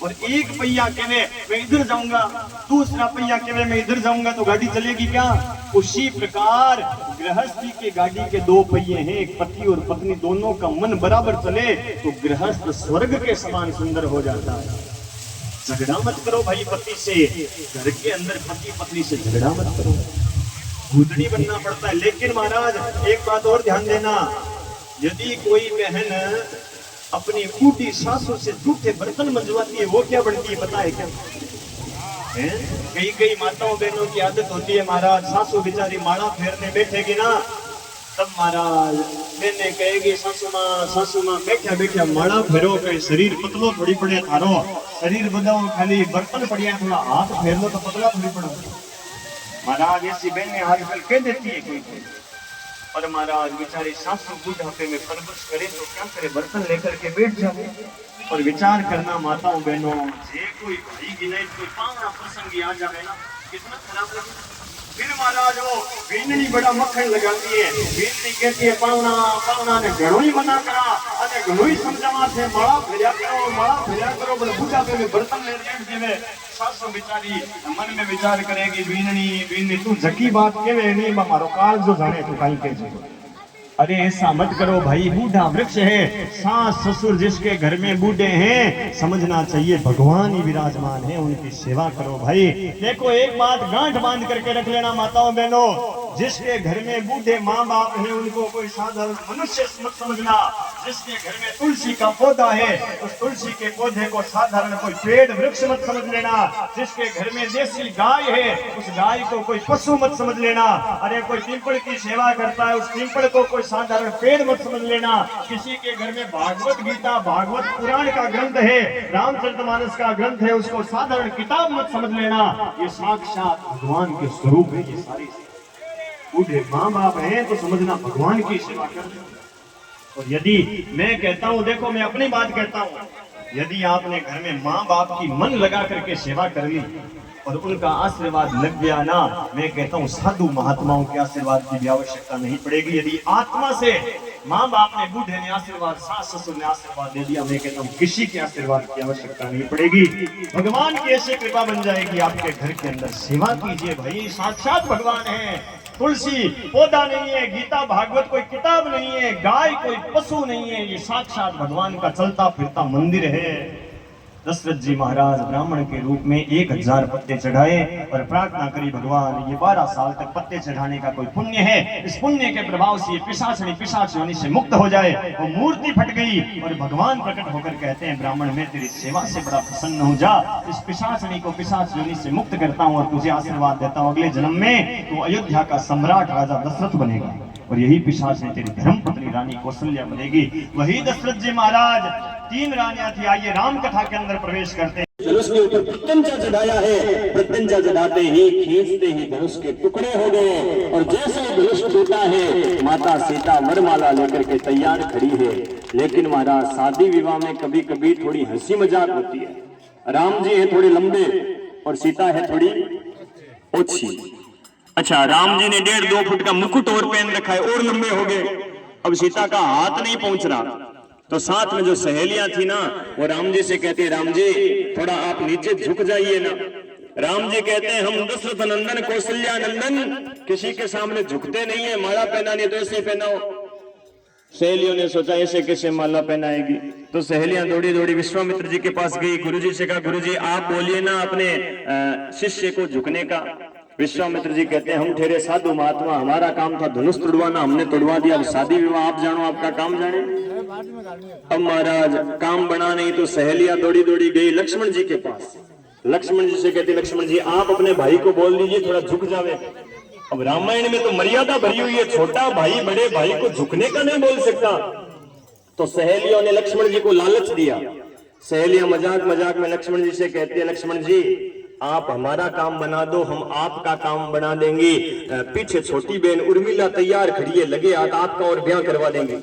और एक पहिया कहवे मैं इधर जाऊंगा, दूसरा पहिया कहवे मैं इधर जाऊंगा, तो गाड़ी चलेगी क्या। उसी प्रकार गृहस्थी के गाड़ी के 2 पहिए हैं, एक पति और पत्नी, दोनों का मन बराबर चले तो गृहस्थ स्वर्ग के समान सुंदर हो जाता है। झगड़ा मत करो भाई पति से, घर के अंदर पति पत्नी से झगड़ा मत करो, भूतनी बनना पड़ता है। लेकिन महाराज एक बात और ध्यान देना, यदि कोई बहन अपनी बूढ़ी सासू से जूठे बर्तन मंजवाती है वो क्या बनती है पता है क्या। कई माताओं बहनों की आदत होती है महाराज, सासू बेचारी माला फेरने बैठेगी ना तब महाराज मैंने कहेगी सासू मां बैठा बैठा माड़ा फेरो कहीं शरीर पतलो थोड़ी पड़े थारो शरीर बदाओ खाली बर्तन पड़िया थोड़ा हाथ फेर लो तो पतला थोड़ी पड़ो। महाराज ऐसी बहनें आजकल कह देती है कोई और महाराज बेचारी सासू बुढ़ापे में परवरिश करे तो क्या करे, बर्तन लेकर के बैठ जाए। और विचार करना माताओं बहनों, जे कोई भाई गिने कोई पावना प्रसंग आ जाए ना कितना खराब लगे। फिर महाराज वो बीननी बड़ा मक्खन लगाती है, बीननी कहती है पावना ने घणो ही मना करा अने घणो ही समझावा थे माड़ा फेर्या करो बोले बुढ़ापे में बर्तन ले बैठ जेवे। सासू बेचारी मन में विचार करेगी बीननी तू जकी बात केवे नहीं मारो काल जो जाने तू काई कहे। अरे ऐसा मत करो भाई, बूढ़ा वृक्ष है, सास ससुर जिसके घर में बूढ़े हैं समझना चाहिए भगवान ही विराजमान है, उनकी सेवा करो भाई। देखो एक बात गांठ बांध करके रख लेना माताओं बहनों, जिसके घर में बूढ़े माँ बाप हैं उनको कोई साधारण मनुष्य मत समझना। जिसके घर में तुलसी का पौधा है उस तुलसी के पौधे को साधारण कोई पेड़ वृक्ष मत समझ लेना। जिसके घर में देसी गाय है उस गाय को कोई पशु मत समझ लेना। अरे कोई पीपल की सेवा करता है उस पीपल को कोई साधारण पेड़ मत समझ लेना। किसी के घर में भागवत गीता भागवत पुराण का ग्रंथ है, रामचरितमानस का ग्रंथ है, उसको साधारण किताब मत समझ लेना। ये साक्षात भगवान के स्वरूप है। ये सारी बूढ़े माँ बाप हैं तो समझना भगवान की सेवा कर। और यदि मैं कहता हूँ, देखो मैं अपनी बात कहता हूँ, यदि आपने घर में माँ बाप की मन लगा करके सेवा कर ली और उनका आशीर्वाद लग गया ना, मैं कहता हूँ साधु महात्माओं के आशीर्वाद की भी आवश्यकता नहीं पड़ेगी। यदि आत्मा से माँ बाप ने बूढ़े ने आशीर्वाद सास ससुर ने आशीर्वाद दे दिया, मैं कहता हूँ किसी के आशीर्वाद की आवश्यकता नहीं पड़ेगी। भगवान की ऐसी कृपा बन जाएगी आपके घर के अंदर। सेवा कीजिए भाई, साक्षात भगवान है। तुलसी पौधा नहीं है, गीता भागवत कोई किताब नहीं है, गाय कोई पशु नहीं है, ये साक्षात भगवान का चलता फिरता मंदिर है। दशरथ जी महाराज ब्राह्मण के रूप में 1000 पत्ते चढ़ाए और प्रार्थना करी, भगवान ये 12 साल तक पत्ते चढ़ाने का कोई पुण्य है, इस पुण्य के प्रभाव से ये पिशाच योनि से मुक्त हो जाए। वो मूर्ति फट गई और भगवान प्रकट होकर कहते हैं, ब्राह्मण मैं तेरी सेवा से बड़ा प्रसन्न हो जा, इस पिशाचनी को पिशाच योनि से मुक्त करता हूँ और तुझे आशीर्वाद देता हूँ, अगले जन्म में तू अयोध्या का सम्राट राजा दशरथ बनेगा और यही पिशाच है तेरी धर्म पत्नी रानी कौशल्या बनेगी। वही दशरथ जी महाराज 3 रानियां थी। आइए राम कथा के अंदर प्रवेश करते हैं। धनुष के ऊपर प्रत्यंचा चढ़ाया है, प्रत्यंचा चढ़ाते ही खींचते ही धनुष के टुकड़े हो गए और जैसे धनुष टूटा है माता सीता वरमाला लेकर के तैयार खड़ी है। लेकिन महाराज शादी विवाह में कभी कभी थोड़ी हंसी मजाक होती है। राम जी है थोड़े लंबे और सीता है थोड़ी ओछी। अच्छा, राम जी ने 1.5-2 फुट का मुकुट और पहन रखा है और लंबे हो गए, अब सीता का हाथ नहीं पहुंच रहा। तो साथ में जो सहेलियां थी ना वो राम जी से कहती है, राम जी थोड़ा आप नीचे झुक जाइए ना। राम जी कहते हैं, हम दशरथ नंदन कौशल्या नंदन किसी के सामने झुकते नहीं है, माला पहना नहीं तो ऐसे पहनाओ। सहेलियों ने सोचा ऐसे कैसे माला पहनाएगी, तो सहेलियां दौड़ी दौड़ी विश्वामित्र जी के पास गई। गुरुजी से कहा, गुरुजी आप बोलिए ना अपने शिष्य को झुकने का। विश्वामित्र जी कहते हैं, हम ठहरे साधु महात्मा, हमारा काम था धनुष तोड़वाना, हमने तोड़वा दिया, अब शादी विवाह आप जानो, आपका काम जाने। अब महाराज काम बना नहीं तो सहेलियां दौड़ी दौड़ी गई लक्ष्मण जी के पास। लक्ष्मण जी से कहते, लक्ष्मण जी आप अपने भाई को बोल दीजिए थोड़ा झुक जावे। अब रामायण में तो मर्यादा भरी हुई है, छोटा भाई बड़े भाई को झुकने का नहीं बोल सकता। तो सहेलियों ने लक्ष्मण जी को लालच दिया। सहेलियां मजाक मजाक में लक्ष्मण जी से कहती है, लक्ष्मण जी आप हमारा काम बना दो, हम आपका काम बना देंगे। पीछे छोटी बहन उर्मिला तैयार खड़ी है, लगे हाथ आपका और ब्याह करवा देंगे।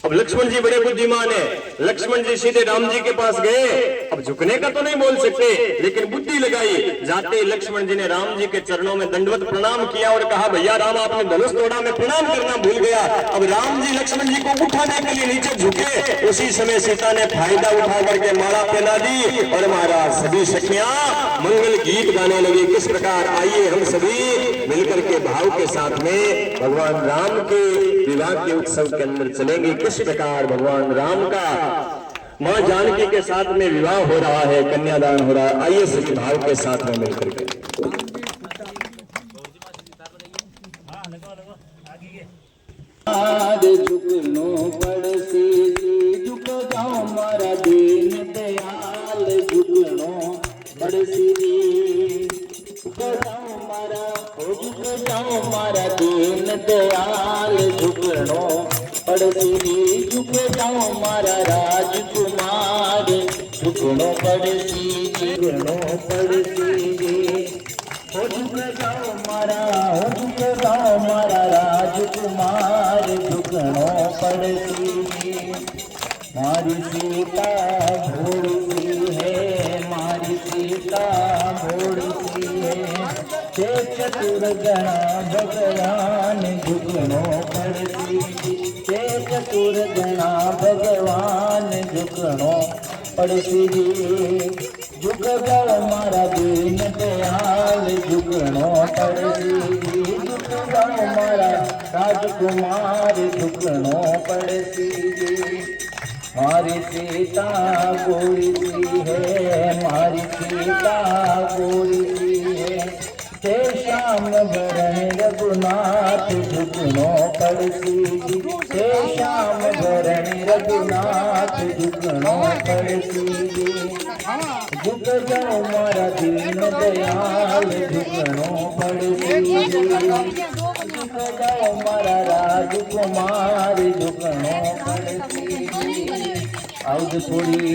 अब लक्ष्मण जी बड़े बुद्धिमान है, लक्ष्मण जी सीधे राम जी के पास गए। अब झुकने का तो नहीं बोल सकते लेकिन बुद्धि लगाई। जाते लक्ष्मण जी ने राम जी के चरणों में दंडवत प्रणाम किया और कहा, भैया राम आपने धनुष तोड़ा, मैं प्रणाम करना भूल गया। अब राम जी लक्ष्मण जी को उठाने के लिए नीचे झुके, उसी समय सीता ने फायदा उठा करके माला पहना दी और महाराज सभी सखियां मंगल गीत गाने लगी। किस प्रकार, आइए हम सभी मिलकर के भाव के साथ में भगवान राम के विवाह के उत्सव के अंदर चलेंगे। किस प्रकार भगवान राम का मां जानकी के साथ में विवाह हो रहा है, कन्यादान हो रहा है। आइए सभी भाव के साथ में मिलकर के झुकनो पड़ सीधी, झुक जाओ मारा दीन दयाल, झुकनो पड़ सीधी, झुक जाओ मारा दीन दयाल, झुक झुकनो पड़सी झुक जाओ मारा राजकुमार झुकनो पड़सी झुकनो पड़सी हो झुक जाओ मारा राजकुमार झुकनो पड़सी मारी सीता भोड़ी है मारी सीता भोड़ी है ते चतुर गणा भगवान झुकनो पड़सी ते चतुर गणा भगवान झुकनो पड़सी झुक जाओ मारा दीन दयाल झुकनो पड़सी झुक जाओ मारा राजकुमार झुकनो पड़सी मारी सीता गोरी सी है मारी सीता गोरी सी है ते श्याम भरण रघुनाथ झुकनो पड़सी ते श्याम भरण रघुनाथ झुकनो पड़सी झुक जाओ मारा दीन दयाल झुकनो पड़सी झुक जाओ मारा राजकुमार झुकनो पड़सी अवधपुरी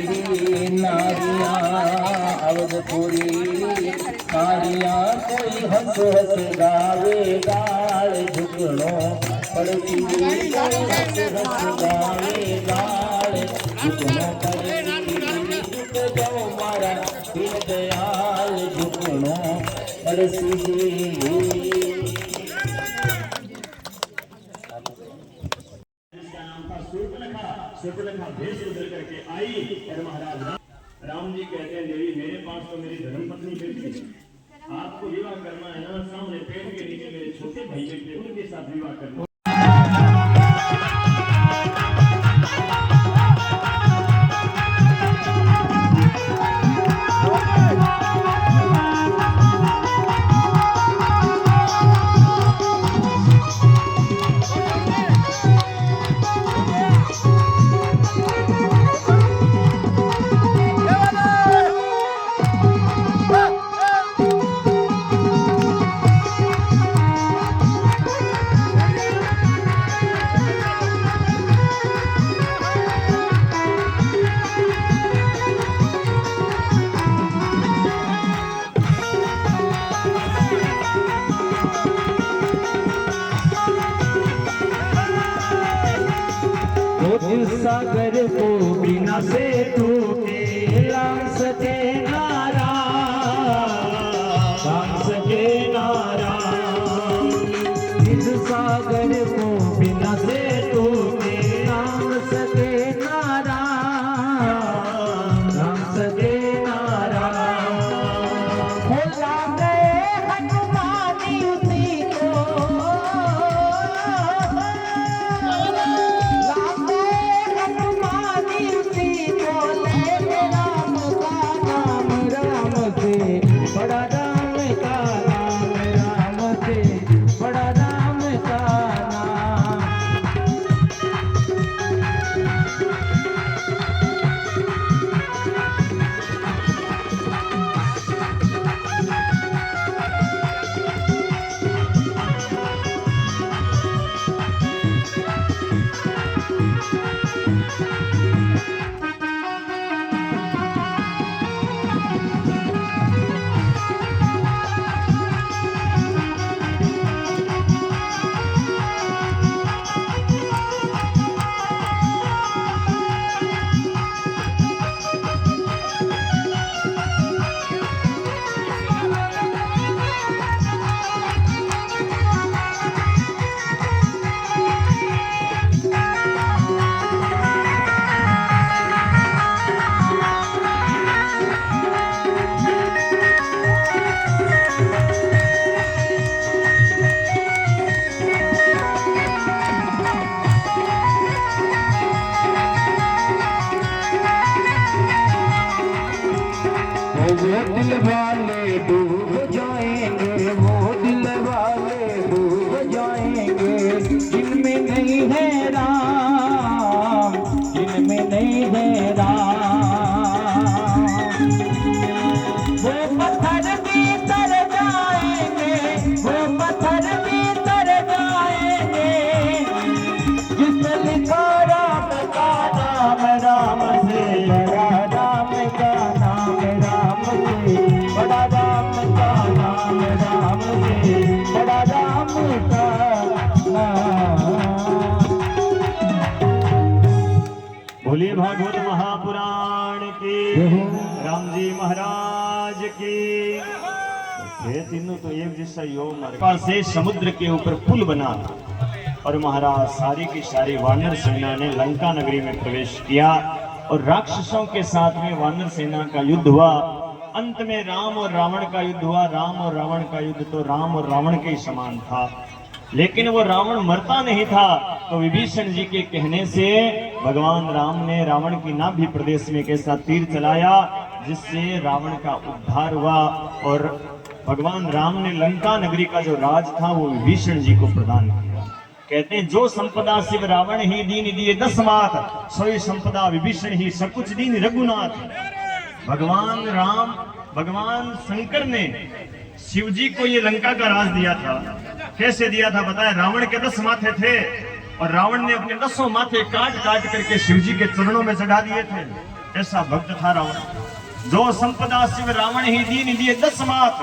नारियां अवधपुरी नारियां कोई हंस हंस गावे गाल झुकनो पड़सी कोई हंस हंस गावे गाल झुकनो पड़सी झुक जाओ मारा दीन दयाल झुकनो पड़सी सुर्पनखा भेष बदल करके आई और महाराज राम जी कहते हैं देवी मेरे पास तो मेरी धर्मपत्नी बैठी है आपको विवाह करना है ना सामने पेड़ के नीचे मेरे छोटे भाई बैठे उनके साथ विवाह करना सागर को बिना से टूटे राम सके नारा राम सके नारा इस सागर को बिना से टूटे राम सके नारा राम सके नारा भुला गए हनुमान उसी को बड़ा राम का नाम राम से बड़ा राम का नाम भागवत महापुराण की, राम जी महाराज की। ये तीनों तो एक जैसा योग पास से समुद्र के ऊपर पुल बना और महाराज सारी की सारी वानर सेना ने लंका नगरी में प्रवेश किया और राक्षसों के साथ में वानर सेना का युद्ध हुआ। अंत में राम और रावण का युद्ध हुआ। राम और रावण का युद्ध तो राम और रावण के ही समान था, लेकिन वो रावण मरता नहीं था। तो विभीषण जी के कहने से भगवान राम ने रावण की नाभि प्रदेश में कैसा तीर चलाया जिससे रावण का उद्धार हुआ और भगवान राम ने लंका नगरी का जो राज था वो विभीषण जी को प्रदान किया। कहते हैं जो संपदा शिव रावण ही दीन दिए 10 मात, सोई संपदा विभीषण ही सकुच दीन रघुनाथ। भगवान राम, भगवान शंकर ने शिव जी को ये लंका का राज दिया था। कैसे दिया था बताया? रावण के 10 माथे थे और रावण ने अपने 10 माथे काट काट करके शिव जी के चरणों में चढ़ा दिए थे। ऐसा भक्त था रावण। जो संपदा शिव रावण ही दीन दिए 10 मात,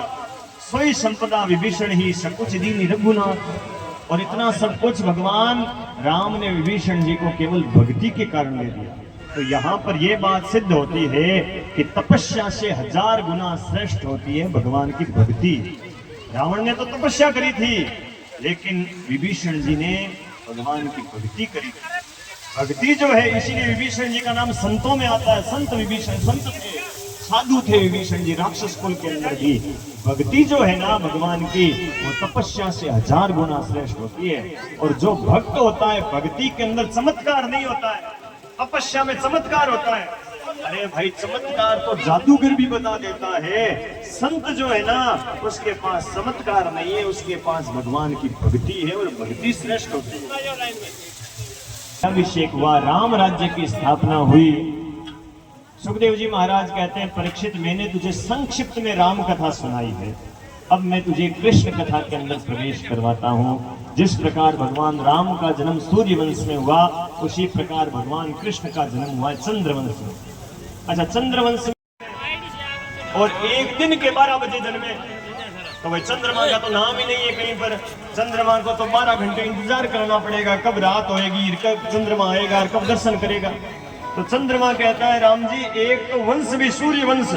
सोई संपदा विभीषण ही सकुच दीन रघुनाथ। और इतना सब कुछ भगवान राम ने विभीषण जी को केवल भक्ति के कारण दे दिया। तो यहाँ पर यह बात सिद्ध होती है कि तपस्या से 1000 गुना श्रेष्ठ होती है भगवान की भक्ति। रावण ने तो तपस्या करी थी, लेकिन विभीषण जी ने भगवान की भक्ति करी थी। भक्ति जो है, इसीलिए विभीषण जी का नाम संतों में आता है। संत विभीषण, संत थे, साधु थे विभीषण जी, राक्षस कुल के अंदर भी। भक्ति जो है ना भगवान की, वो तपस्या से 1000 गुना श्रेष्ठ होती है। और जो भक्त होता है, भक्ति के अंदर चमत्कार नहीं होता है, तपस्या में चमत्कार होता है। अरे भाई, चमत्कार तो जादूगर भी बता देता है। संत जो है ना, उसके पास चमत्कार नहीं है, उसके पास भगवान की भक्ति है और भक्ति श्रेष्ठ होती है। अभिषेक हुआ, राम राज्य की स्थापना हुई। सुखदेव जी महाराज कहते हैं, परीक्षित मैंने तुझे संक्षिप्त में राम कथा सुनाई है, अब मैं तुझे कृष्ण कथा के अंदर प्रवेश करवाता हूँ। जिस प्रकार भगवान राम का जन्म सूर्य वंश में हुआ, उसी प्रकार भगवान कृष्ण का जन्म हुआ चंद्रवंश में। अच्छा, चंद्रवंश में और एक दिन के 12 बजे जन्मे। तो भाई चंद्रमा का तो नाम ही नहीं है कहीं पर। चंद्रमा को तो 12 घंटे इंतजार करना पड़ेगा, कब रात होएगी, कब चंद्रमा आएगा और कब दर्शन करेगा। तो चंद्रमा कहता है, राम जी एक तो वंश भी सूर्य वंश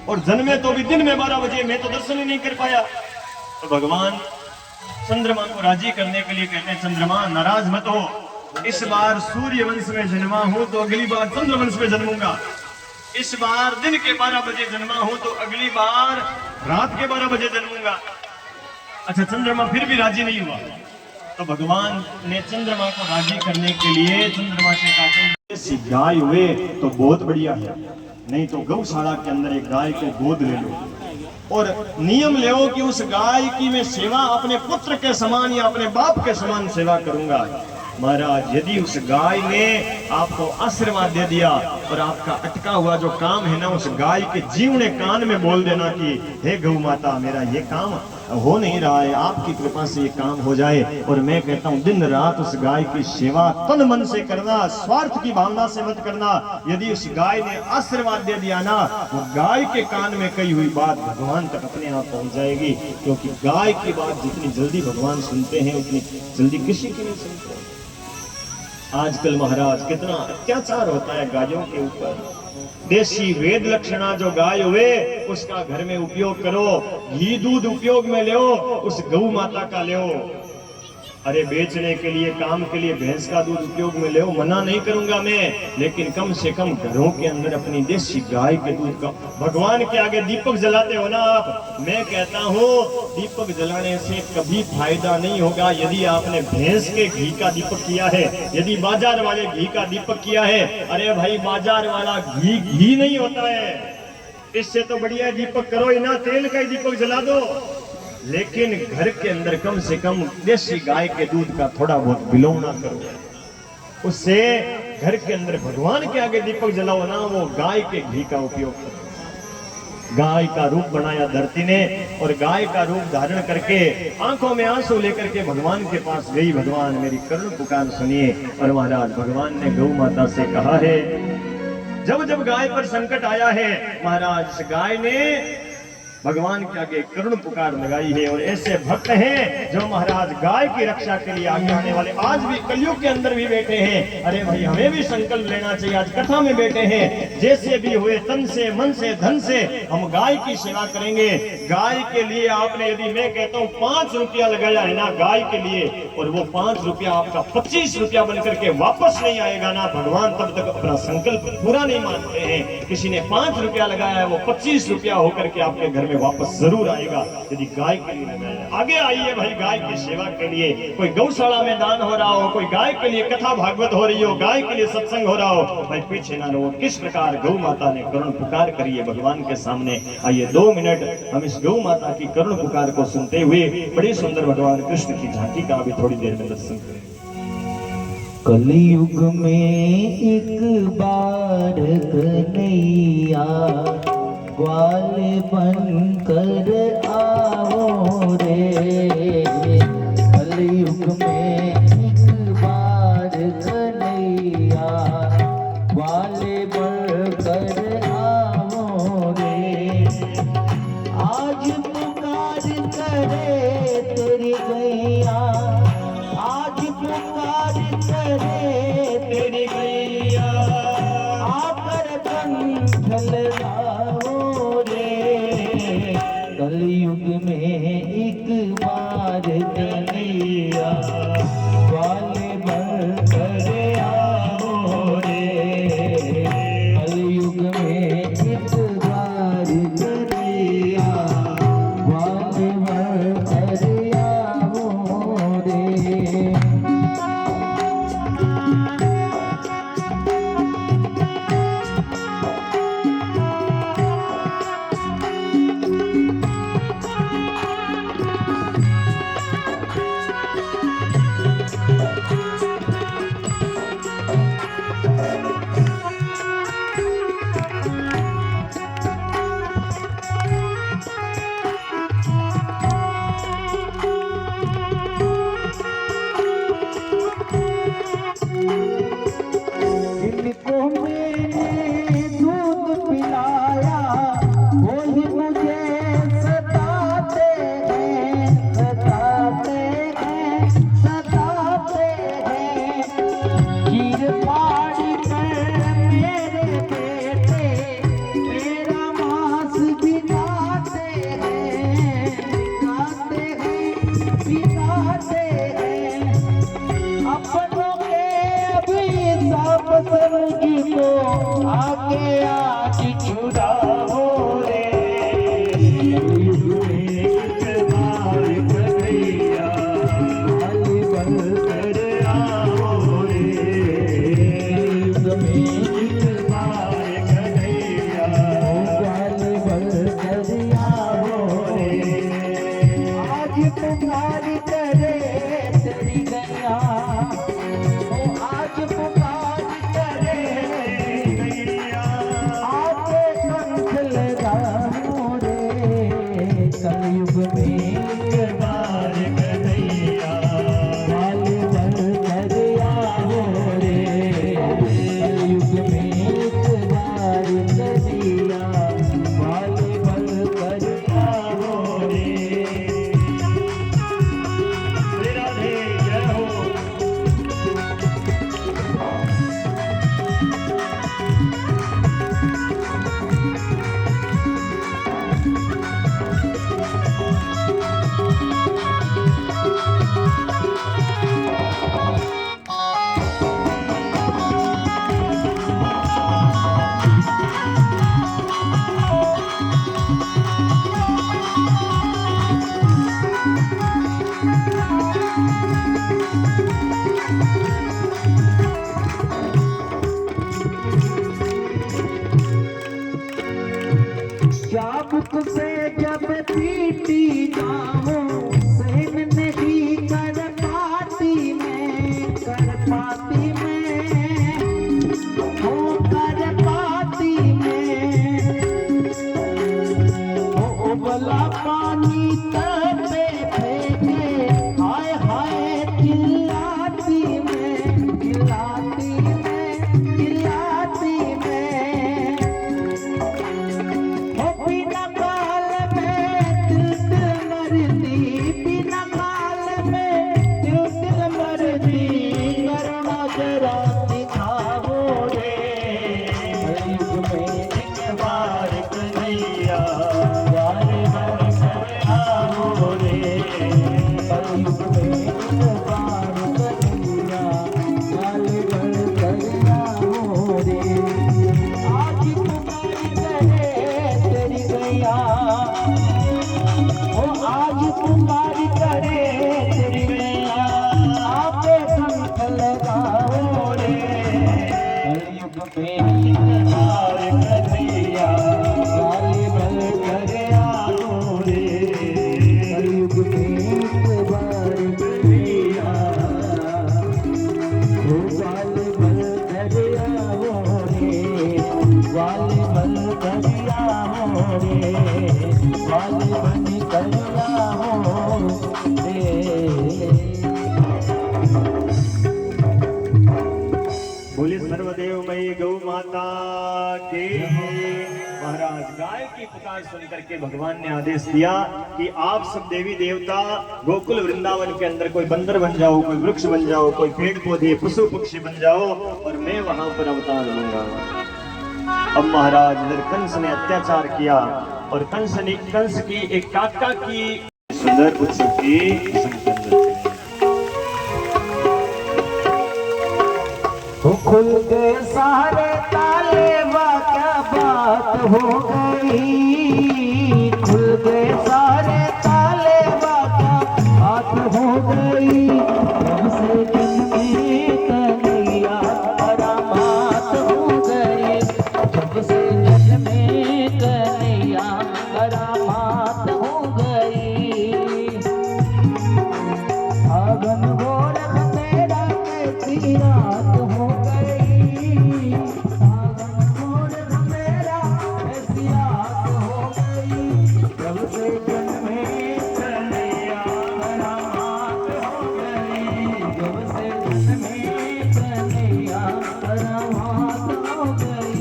और जन्मे तो भी दिन में 12 बजे, मैं तो दर्शन ही नहीं कर पाया। तो भगवान चंद्रमा को राजी करने के लिए कहते हैं, चंद्रमा नाराज मत हो, इस बार सूर्य वंश में जन्मा हूं तो अगली बार चंद्र वंश में जन्मूंगा। इस बार दिन के 12 बजे जन्मा हूं तो अगली बार रात के 12 बजे जन्मूंगा। अच्छा, चंद्रमा फिर भी राजी नहीं हुआ। तो भगवान ने चंद्रमा को राजी करने के लिए चंद्रमा से कहा, गाय हुए तो बहुत बढ़िया है, नहीं तो गौशाला के अंदर एक गाय को गोद ले लो और नियम ले कि उस गाय की मैं सेवा अपने पुत्र के समान या अपने बाप के समान सेवा करूंगा। महाराज, यदि उस गाय ने आपको आशीर्वाद दे दिया और आपका अटका हुआ जो काम है ना, उस गाय के जीवने कान में बोल देना कि हे गौ माता, मेरा ये काम हो नहीं रहा है, आपकी कृपा से ये काम हो जाए। और मैं कहता हूँ दिन रात उस गाय की सेवा तन मन से करना, स्वार्थ की भावना से मत करना। यदि उस गाय ने आशीर्वाद दे दिया ना, वो गाय के कान में कही हुई बात भगवान तक अपने आप पहुंच जाएगी। क्योंकि गाय की बात जितनी जल्दी भगवान सुनते हैं, उतनी जल्दी किसी की नहीं सुनते। आजकल महाराज कितना अत्याचार होता है गायों के ऊपर। देशी वेद लक्षणा जो गाय हुए उसका घर में उपयोग करो, घी दूध उपयोग में लो, उस गौ माता का लो। अरे बेचने के लिए, काम के लिए भैंस का दूध उपयोग में लो, मना नहीं करूंगा मैं, लेकिन कम से कम घरों के अंदर अपनी देशी गाय के दूध का। भगवान के आगे दीपक जलाते हो ना आप, मैं कहता हूँ दीपक जलाने से कभी फायदा नहीं होगा यदि आपने भैंस के घी का दीपक किया है, यदि बाजार वाले घी का दीपक किया है। अरे भाई, बाजार वाला घी नहीं होता है, इससे तो बढ़िया दीपक करो ही ना, तेल का ही दीपक जला दो। लेकिन घर के अंदर कम से कम देशी गाय के दूध का थोड़ा बहुत बिलोना करो, उससे घर के अंदर भगवान के आगे दीपक जलाओ ना, वो गाय के घी का उपयोग करो। गाय का रूप बनाया धरती ने और गाय का रूप धारण करके आंखों में आंसू लेकर के भगवान के पास गई, भगवान मेरी करुण पुकार सुनिए। और महाराज, भगवान ने गौ माता से कहा है, जब जब गाय पर संकट आया है महाराज, गाय ने भगवान के आगे करुण पुकार लगाई है। और ऐसे भक्त हैं जो महाराज गाय की रक्षा के लिए आगे आने वाले आज भी कलयुग के अंदर भी बैठे हैं। अरे भाई हमें भी संकल्प लेना चाहिए, आज कथा में बैठे हैं, जैसे भी हुए तन से मन से धन से हम गाय की सेवा करेंगे। गाय के लिए आपने यदि मैं कहता हूँ 5 रुपया लगाया है ना गाय के लिए, और वो 5 रुपया आपका 25 रुपया बनकर के वापस नहीं आएगा ना, भगवान तब तक अपना संकल्प पूरा नहीं मानते हैं। किसी ने 5 रुपया लगाया है वो 25 रुपया होकर के आपके घर में वापस जरूर आएगा यदि गाय के लिए लगाया। आगे आइए भाई गाय की सेवा के लिए, कोई गौशाला में दान हो रहा हो, कोई गाय के लिए कथा भागवत हो रही हो, गाय के लिए सत्संग हो रहा हो, भाई पीछे ना रहो। किस प्रकार गौ माता ने करुण पुकार करी है भगवान के सामने। आइए 2 मिनट हम इस गौ माता की करुण पुकार को सुनते हुए बड़ी सुंदर भगवान कृष्ण की झांकी का भी थोड़ी देर में दर्शन करें। कलयुग में एक बार कन्हैया ग्वाल बन कर आओ रे। कलयुग में एक बार कन्हैया ग्वाल बन कर आओ रे। आज पुकार करे तेरी गैया, आज पुकार करे तेरी गैया, आकर कंठ लगाओ रे। कलयुग में एक बार कन्हैया ग्वाल बन कर आओ रे। कलयुग में एक बार कन्हैया ग्वाल बन कर आओ रे। जिनको मैंने दूध पिलाया वही मुझे सताते हैं, सताते हैं, सताते हैं। खीर फाड़ कर मेरे बेटे मेरा मांस बिगाते हैं, बिगाते हैं, बिगाते हैं। अपनों के अभी सब समझ को आगे आज छुड़ाओ रे। कलयुग में एक बार कन्हैया ग्वाल बन कर आओ रे। कलयुग में एक बार कन्हैया ग्वाल बन कर आओ रे। आज पुकार करे तेरी गैया, आज पुकार करे गैया, आके कंठ लगाओ रे। कलयुग में एक बार कन्हैया ग्वाल बन कर आओ रे। कलयुग में एक बार कन्हैया ग्वाल बन कर आओ रे। राधे जय हो। चाबुक से जब पीटी जाऊं सहन नहीं कर पाती मैं, कर पाती मैं, हो कर पाती मैं। ओ उबला पानी तपे फेंके हाय हाय चिल्लाती मैं, चिल्लाती मैं, चिल्लाती मैं। बिना काल में लगाओ रे कलयुग में करार कन्हैया गाली भर कर आओ रे कलयुग में बार कन्हैया ओ गाली भर कर आओ रे गाली भर कर आओ रे गाली बन कर आओ रे। बोले सर्वदेवमयी गौ माता के। महाराज गाय की पुकार सुन करके भगवान ने आदेश दिया कि आप सब देवी देवता गोकुल वृंदावन के अंदर कोई बंदर बन जाओ, कोई वृक्ष बन जाओ, कोई पेड़ पौधे पशु पक्षी बन जाओ और मैं वहां पर अवतार लूंगा। अब महाराज इधर कंस ने अत्याचार किया और कंस की एक काका की सुंदर उत्सव की संपन्न खुल गए सारे ताले क्या बात हो गई खुल गए सारे ताले क्या बात हो गई जब से जन्मे कन्हैया करामात हो गई जब से जन्मे कन्हैया करामात हो गई आगन गोर तेरा कैसी रात हो गई आगन गोर मेरा ऐसी रात हो गई जब से जन्मे कन्हैया करामात हो गई जब से जन्मे कन्हैया करामात हो गई।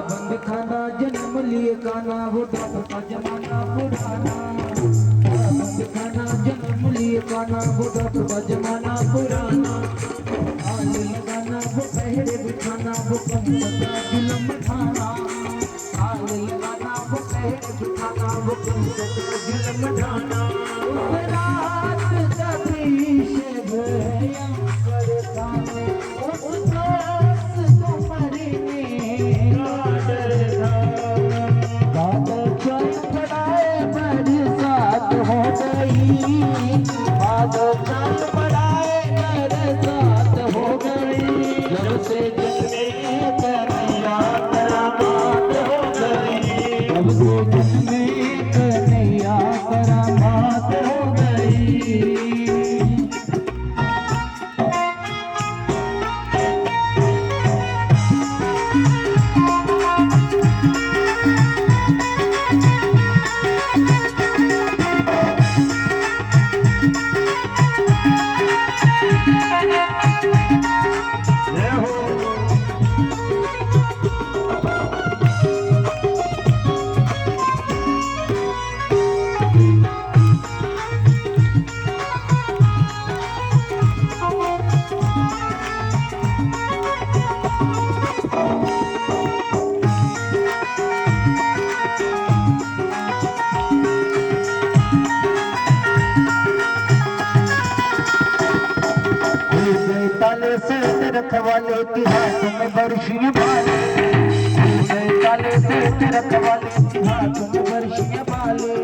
बंद खाना जन्म लिए गाना वो डाक का जमाना पुराना बंद खाना जन्म लिए गाना वो डाक का जमाना पुराना हाल लगाना वो पहरे बिठाना वो कम का जुलम खाना हाल लगाना वो पहरे बिठाना वो कम का जुलम खाना उस रात कभी से भयंकर गाने उस रात को मरने बादल चल पड़ाए बरसात हो गई बादल चल पड़ाए बरसात हो गई जब से जन्मे कन्हैया करामात हो गई जब से जन्मे कन्हैया करामात हो गई। ताले से रखवाले की हाथ में बरसियां बाले ताले से रखवाले की हाथ में बरसियां बाले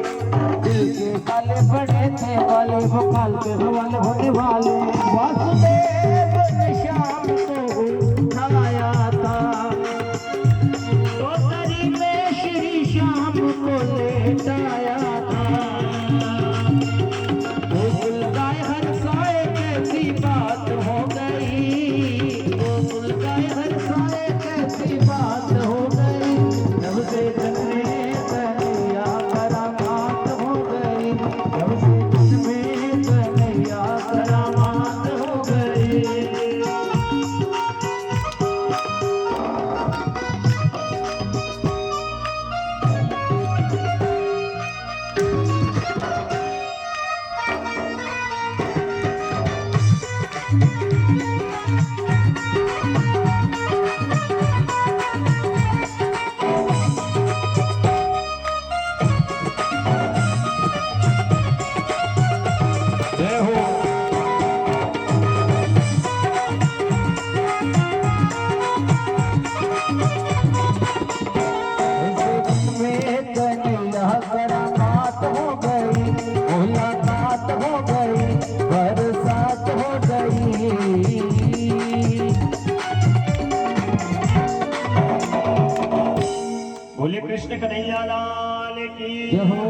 दिल के काले बड़े थे वाले वो काल के हवाले होने वाले वासुदेव ने श्याम को उठाया था तो तरी में श्री श्याम को लेटाया था गोकुल गाय हर साए कैसी बात हो गई गोकुल गाय हर साए कैसी बात हो गई जब से जन्मे कन्हैया करामात हो गई जब से जन्मे कन्हैया करामात हो गई। कृष्ण कन्हैया लाल की जय हो।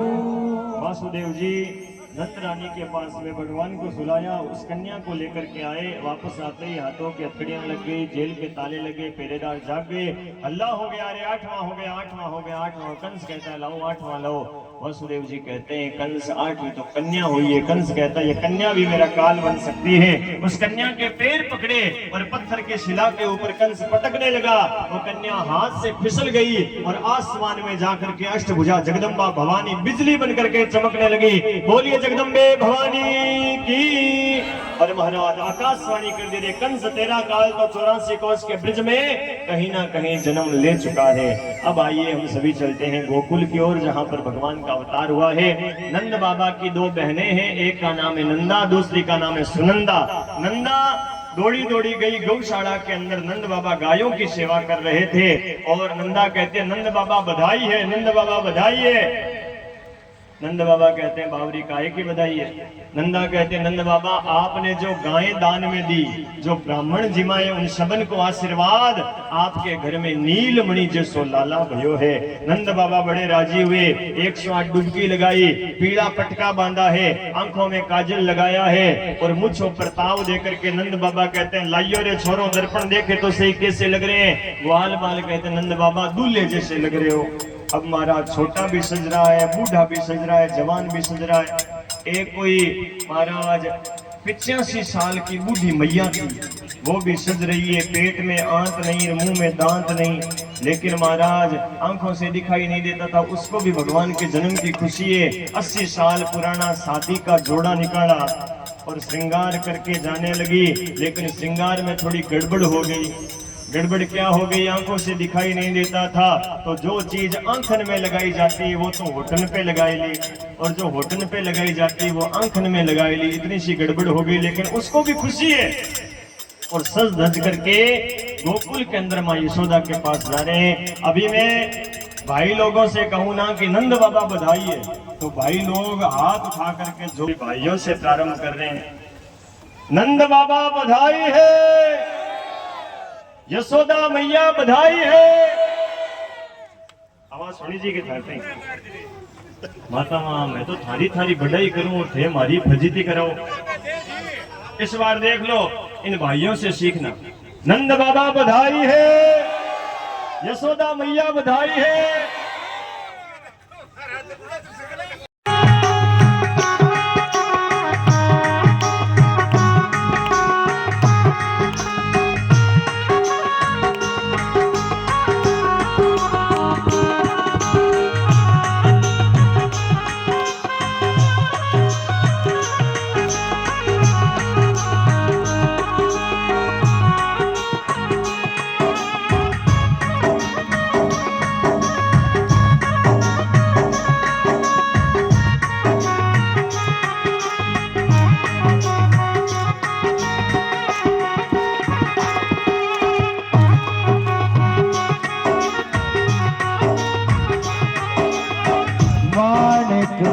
वासुदेव जी नंद रानी के पास में भगवान को सुलाया, उस कन्या को लेकर के आए। वापस आते ही हाथों की हथकड़ियां लग गई, जेल के ताले लगे, पहरेदार जाग गए। अल्लाह हो गया, अरे 8वां हो गया, 8वां हो गया, 8वां। कंस कहता है लाओ 8वां लाओ। वासुदेव जी कहते हैं कंस 8वीं तो कन्या हुई है। कंस कहता है ये कन्या भी मेरा काल बन सकती है। उस कन्या के पैर पकड़े और पत्थर के शिला के ऊपर कंस पटकने लगा। वो कन्या हाथ से फिसल गई और आसमान में जाकर के अष्टभुजा जगदम्बा भवानी बिजली बन करके चमकने लगी। बोलिए जगदम्बे भवानी की। और महाराज आकाशवाणी कर दे, कंस तेरा काल तो 84 कोस के ब्रिज में कहीं ना कहीं जन्म ले चुका है। अब आइए हम सभी चलते हैं गोकुल की ओर, जहां पर भगवान का अवतार हुआ है। नंद बाबा की 2 बहनें हैं, एक का नाम है नंदा, दूसरी का नाम है सुनंदा। नंदा दौड़ी दौड़ी गई गौशाला के अंदर, नंद बाबा गायों की सेवा कर रहे थे। और नंदा कहते हैं नंद बाबा बधाई है, नंद बाबा बधाई है। नंद बाबा कहते हैं बावरी काहे की बधाई है। नंदा कहते हैं नंद बाबा आपने जो गायें दान में दी, जो ब्राह्मण जिमाए उन सबन को आशीर्वाद, आपके घर में नीलमणि जैसो लाला भयो है। नंद बाबा बड़े राजी हुए, 108 डुबकी लगाई, पीला पटका बांधा है, आंखों में काजल लगाया है और मुझो प्रताव देकर के नंद बाबा कहते हैं लाइयो रे छोरो दर्पण देखे तो सही कैसे लग रहे हैं। ग्वाल बाल कहते हैं नंद बाबा दूल्हे जैसे लग रहे हो। अब महाराज छोटा भी सज रहा है, बूढ़ा भी सज रहा है, जवान भी सज रहा है। एक कोई महाराज 85 साल की बूढ़ी मैया थी, वो भी सज रही है, पेट में आंत नहीं, मुंह में दांत नहीं, लेकिन महाराज आंखों से दिखाई नहीं देता था। उसको भी भगवान के जन्म की खुशी है। 80 साल पुराना शादी का जोड़ा निकाला और श्रृंगार करके जाने लगी, लेकिन श्रृंगार में थोड़ी गड़बड़ हो गई। गड़बड़ क्या हो गई, आंखों से दिखाई नहीं देता था, तो जो चीज आंखन में लगाई जाती है वो तो होठन पे लगाई ली, और जो होठन पे लगाई जाती है वो आंखन में लगाई ली। इतनी सी गड़बड़ हो गई, लेकिन उसको भी खुशी है। और सज धज करके गोकुल के अंदर माँ यशोदा के पास जा रहे हैं। अभी मैं भाई लोगों से कहूँ ना कि नंद बाबा बधाई है, तो भाई लोग हाथ उठा करके जो भाइयों से प्रारंभ कर रहे हैं, नंद बाबा बधाई है, यशोदा मैया बधाई है। आवाज सुनी जी के थाते माता मां मैं तो थारी थारी बढ़ाई करूं और थे मारी फजीती कराओ। इस बार देख लो, इन भाइयों से सीखना। नंद बाबा बधाई है, यशोदा मैया बधाई है।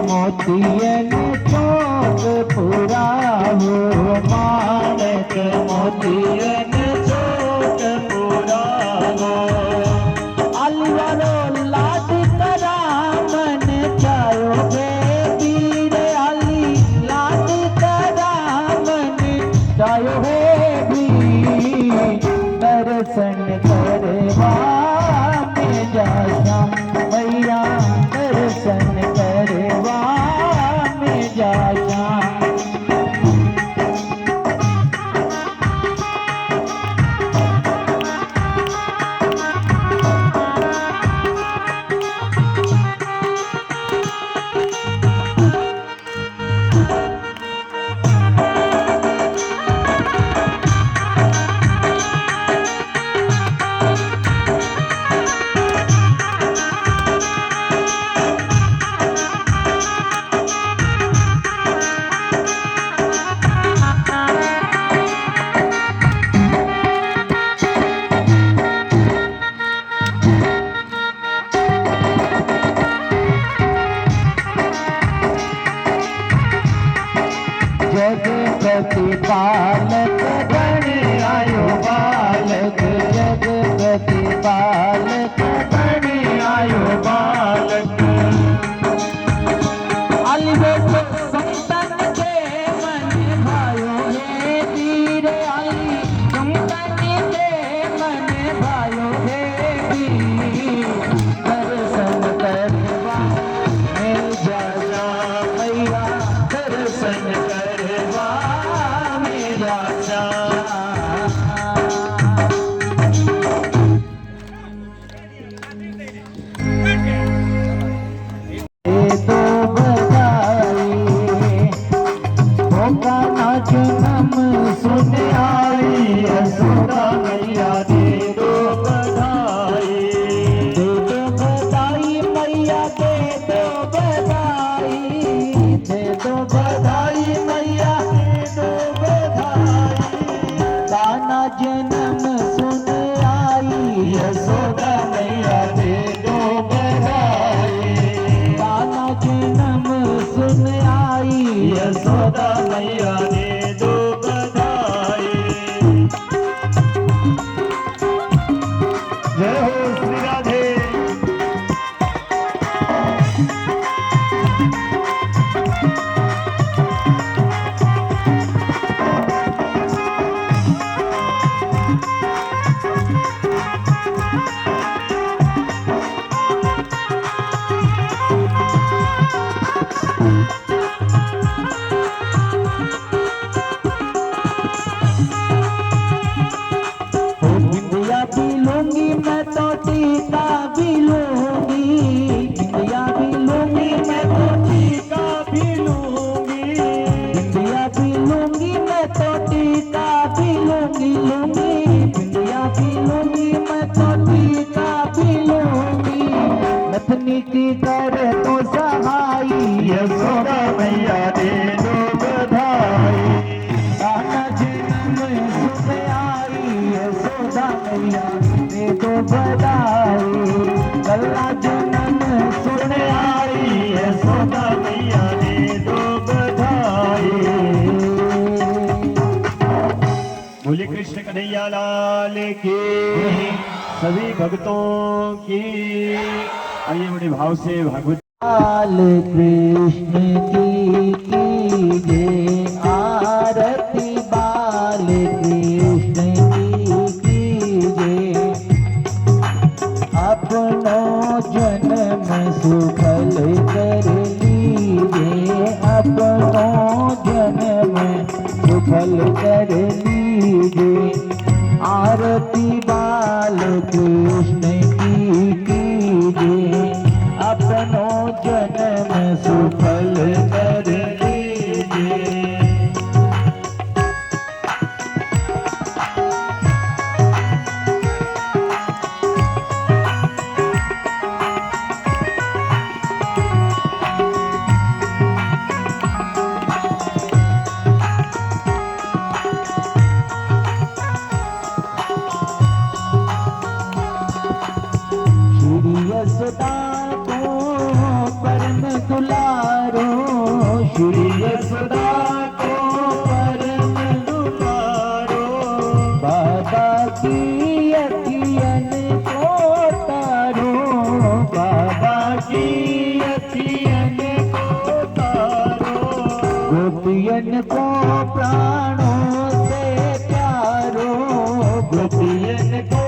मोतियन चौक पूरा हो, मानक मोतियन चौक पूरा हो। अलवरो लाड करा मन चायो बेबी रे, अली लाड करा मन चायो बेबी। दर्शन करवा में जा मैया, दर्शन करवा में जा। जगपति पालक बन आयो बालक, जगपति पालक बन आयो बालक। नथनी की कर तो सहाई यशोदा मैया दे दो बधाई। लाला जन्म सुख आई यशोदा मैया दे दो बधाई लल्ला जन्म सुख आई यशोदा मैया दे दो बधाई। बोले कृष्ण कन्हैया लाल की, सभी भक्तों की। आइए बड़े भाव से भागवत लाल कृष्ण की जय आरती बाल कृष्ण की जय अपनो जन्म सुफल कर लीजिए अपनो जन्म सुफल कर लीजिए आरती बाल कृष्ण की कीजिए अपनो जन्म सुफल कर लीजिए। यशोदा को परम दुलारो श्री यशोदा को परम दुलारो बाबा की अखियन को तारो बाबा की अखियन को तारो गोपियन को प्राणों से प्यारो गोपियन को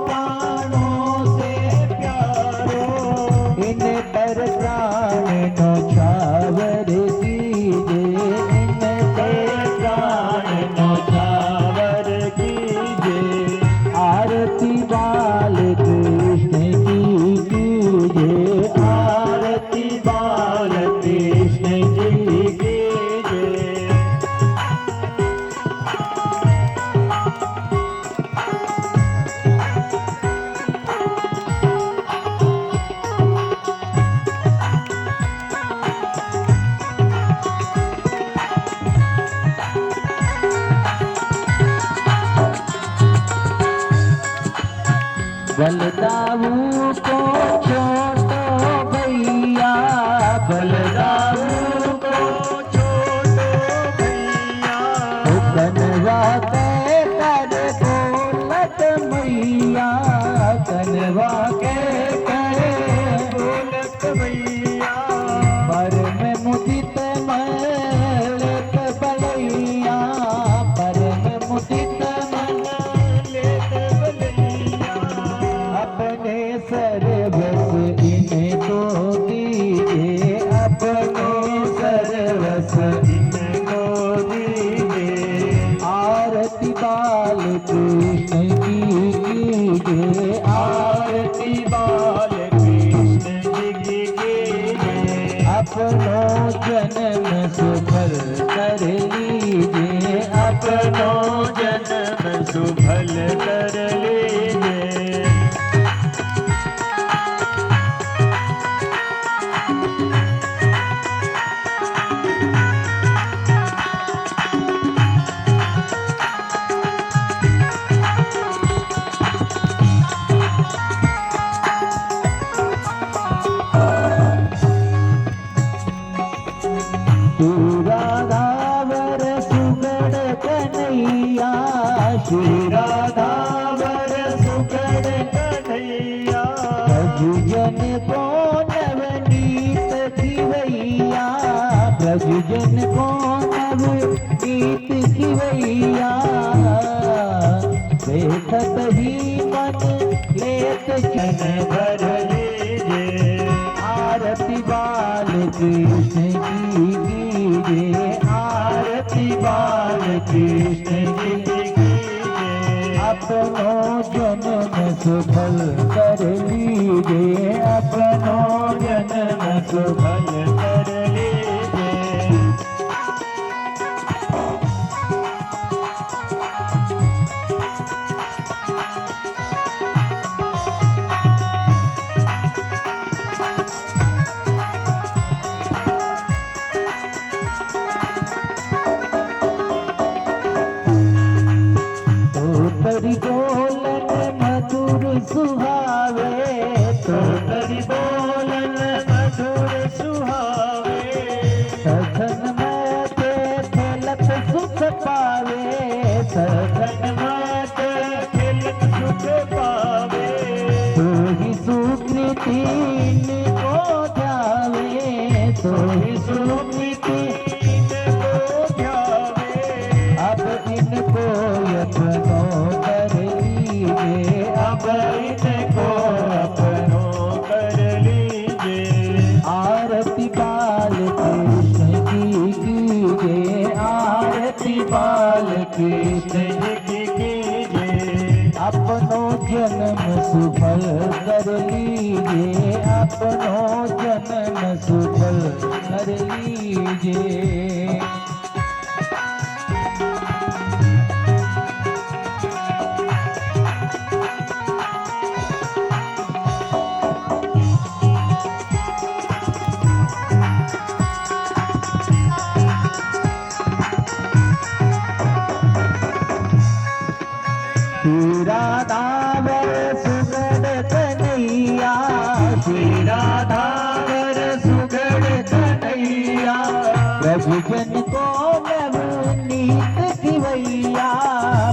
प्राणों से इन पर प्राण नौछावर कीजिए इन पर प्राण नौछावर कीजिए आरती बाल कृष्ण की कीजिए आरती बाल कृष्ण की कीजिए। बलदाऊ को छोटो भैया बलदाऊ को छोटो भैया कनवा के कर बोलत मैया कनवा के कर बोलत मैया पर में मुदित मलक बलैया पर में मुदित मलक बलैया अपने सर्वस इनको दीजिए अपने सर्वस इनको दीजिए आरती बाल कृष्ण की कीजिए आरती बाल कृष्ण की कीजिए अपनो जन्म सुफल कर लीजिए अपनो जन्म सुफल कर लीजिए। राधावर सुगड़ कन्हैया श्री राधावर सुगड़ कन्हैया भजन को नवनीत खिवैया भजन को नवनीत खिवैया देखत ही मन लेत क्षण भर लीजिए आरती बाल कृष्ण की कीजिए आरती बाल कृष्ण की कीजिए अपनो जन्म सुफल कर लीजिए अपनो जन्म सुफल कर लीजिए। बोलन मधुर सुहावे, सघन माते खेलत सुख पावे, सघन माते खेलत सुख पावे, तू ही सुकृति को ध्यावे, तू ही सुकृति को ध्यावे, अब इनको यत्नो कर लीजिए, अब इनको अपनो कर लीजिए, आरती बाल कृष्ण की कीजिए, आरती बाल कृष्ण की कीजिए, अपनो जन्म सुफल कर लीजिए, अपनो जन्म सुफल कर लीजिए। श्री राधावर सुगड़ कन्हैया, श्री राधावर सुगड़ कन्हैया, प्रभु जन को नवनीत खिवैया,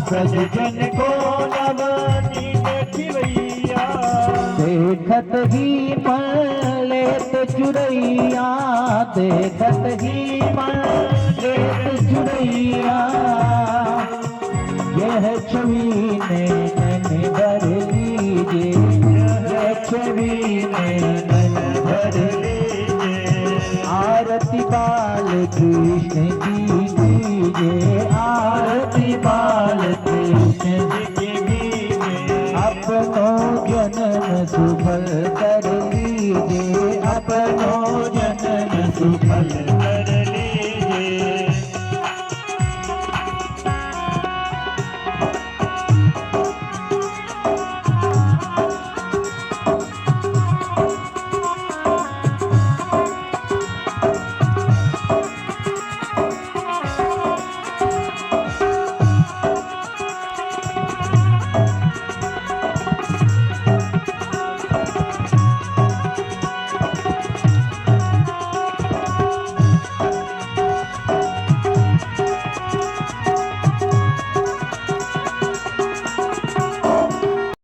प्रभु जन को नवनीत खिवैया, देखत ही मन लेत चुरैया, देखत ही मन लेत चुरैया, यह छवि नैन भर लीजिए, यह छवि नैन भर लीजिए, आरती बाल कृष्ण की कीजिए, आरती बाल कृष्ण की कीजिए, अपनो जन्म सुफल कर लीजिए, अपनो जन्म सुफल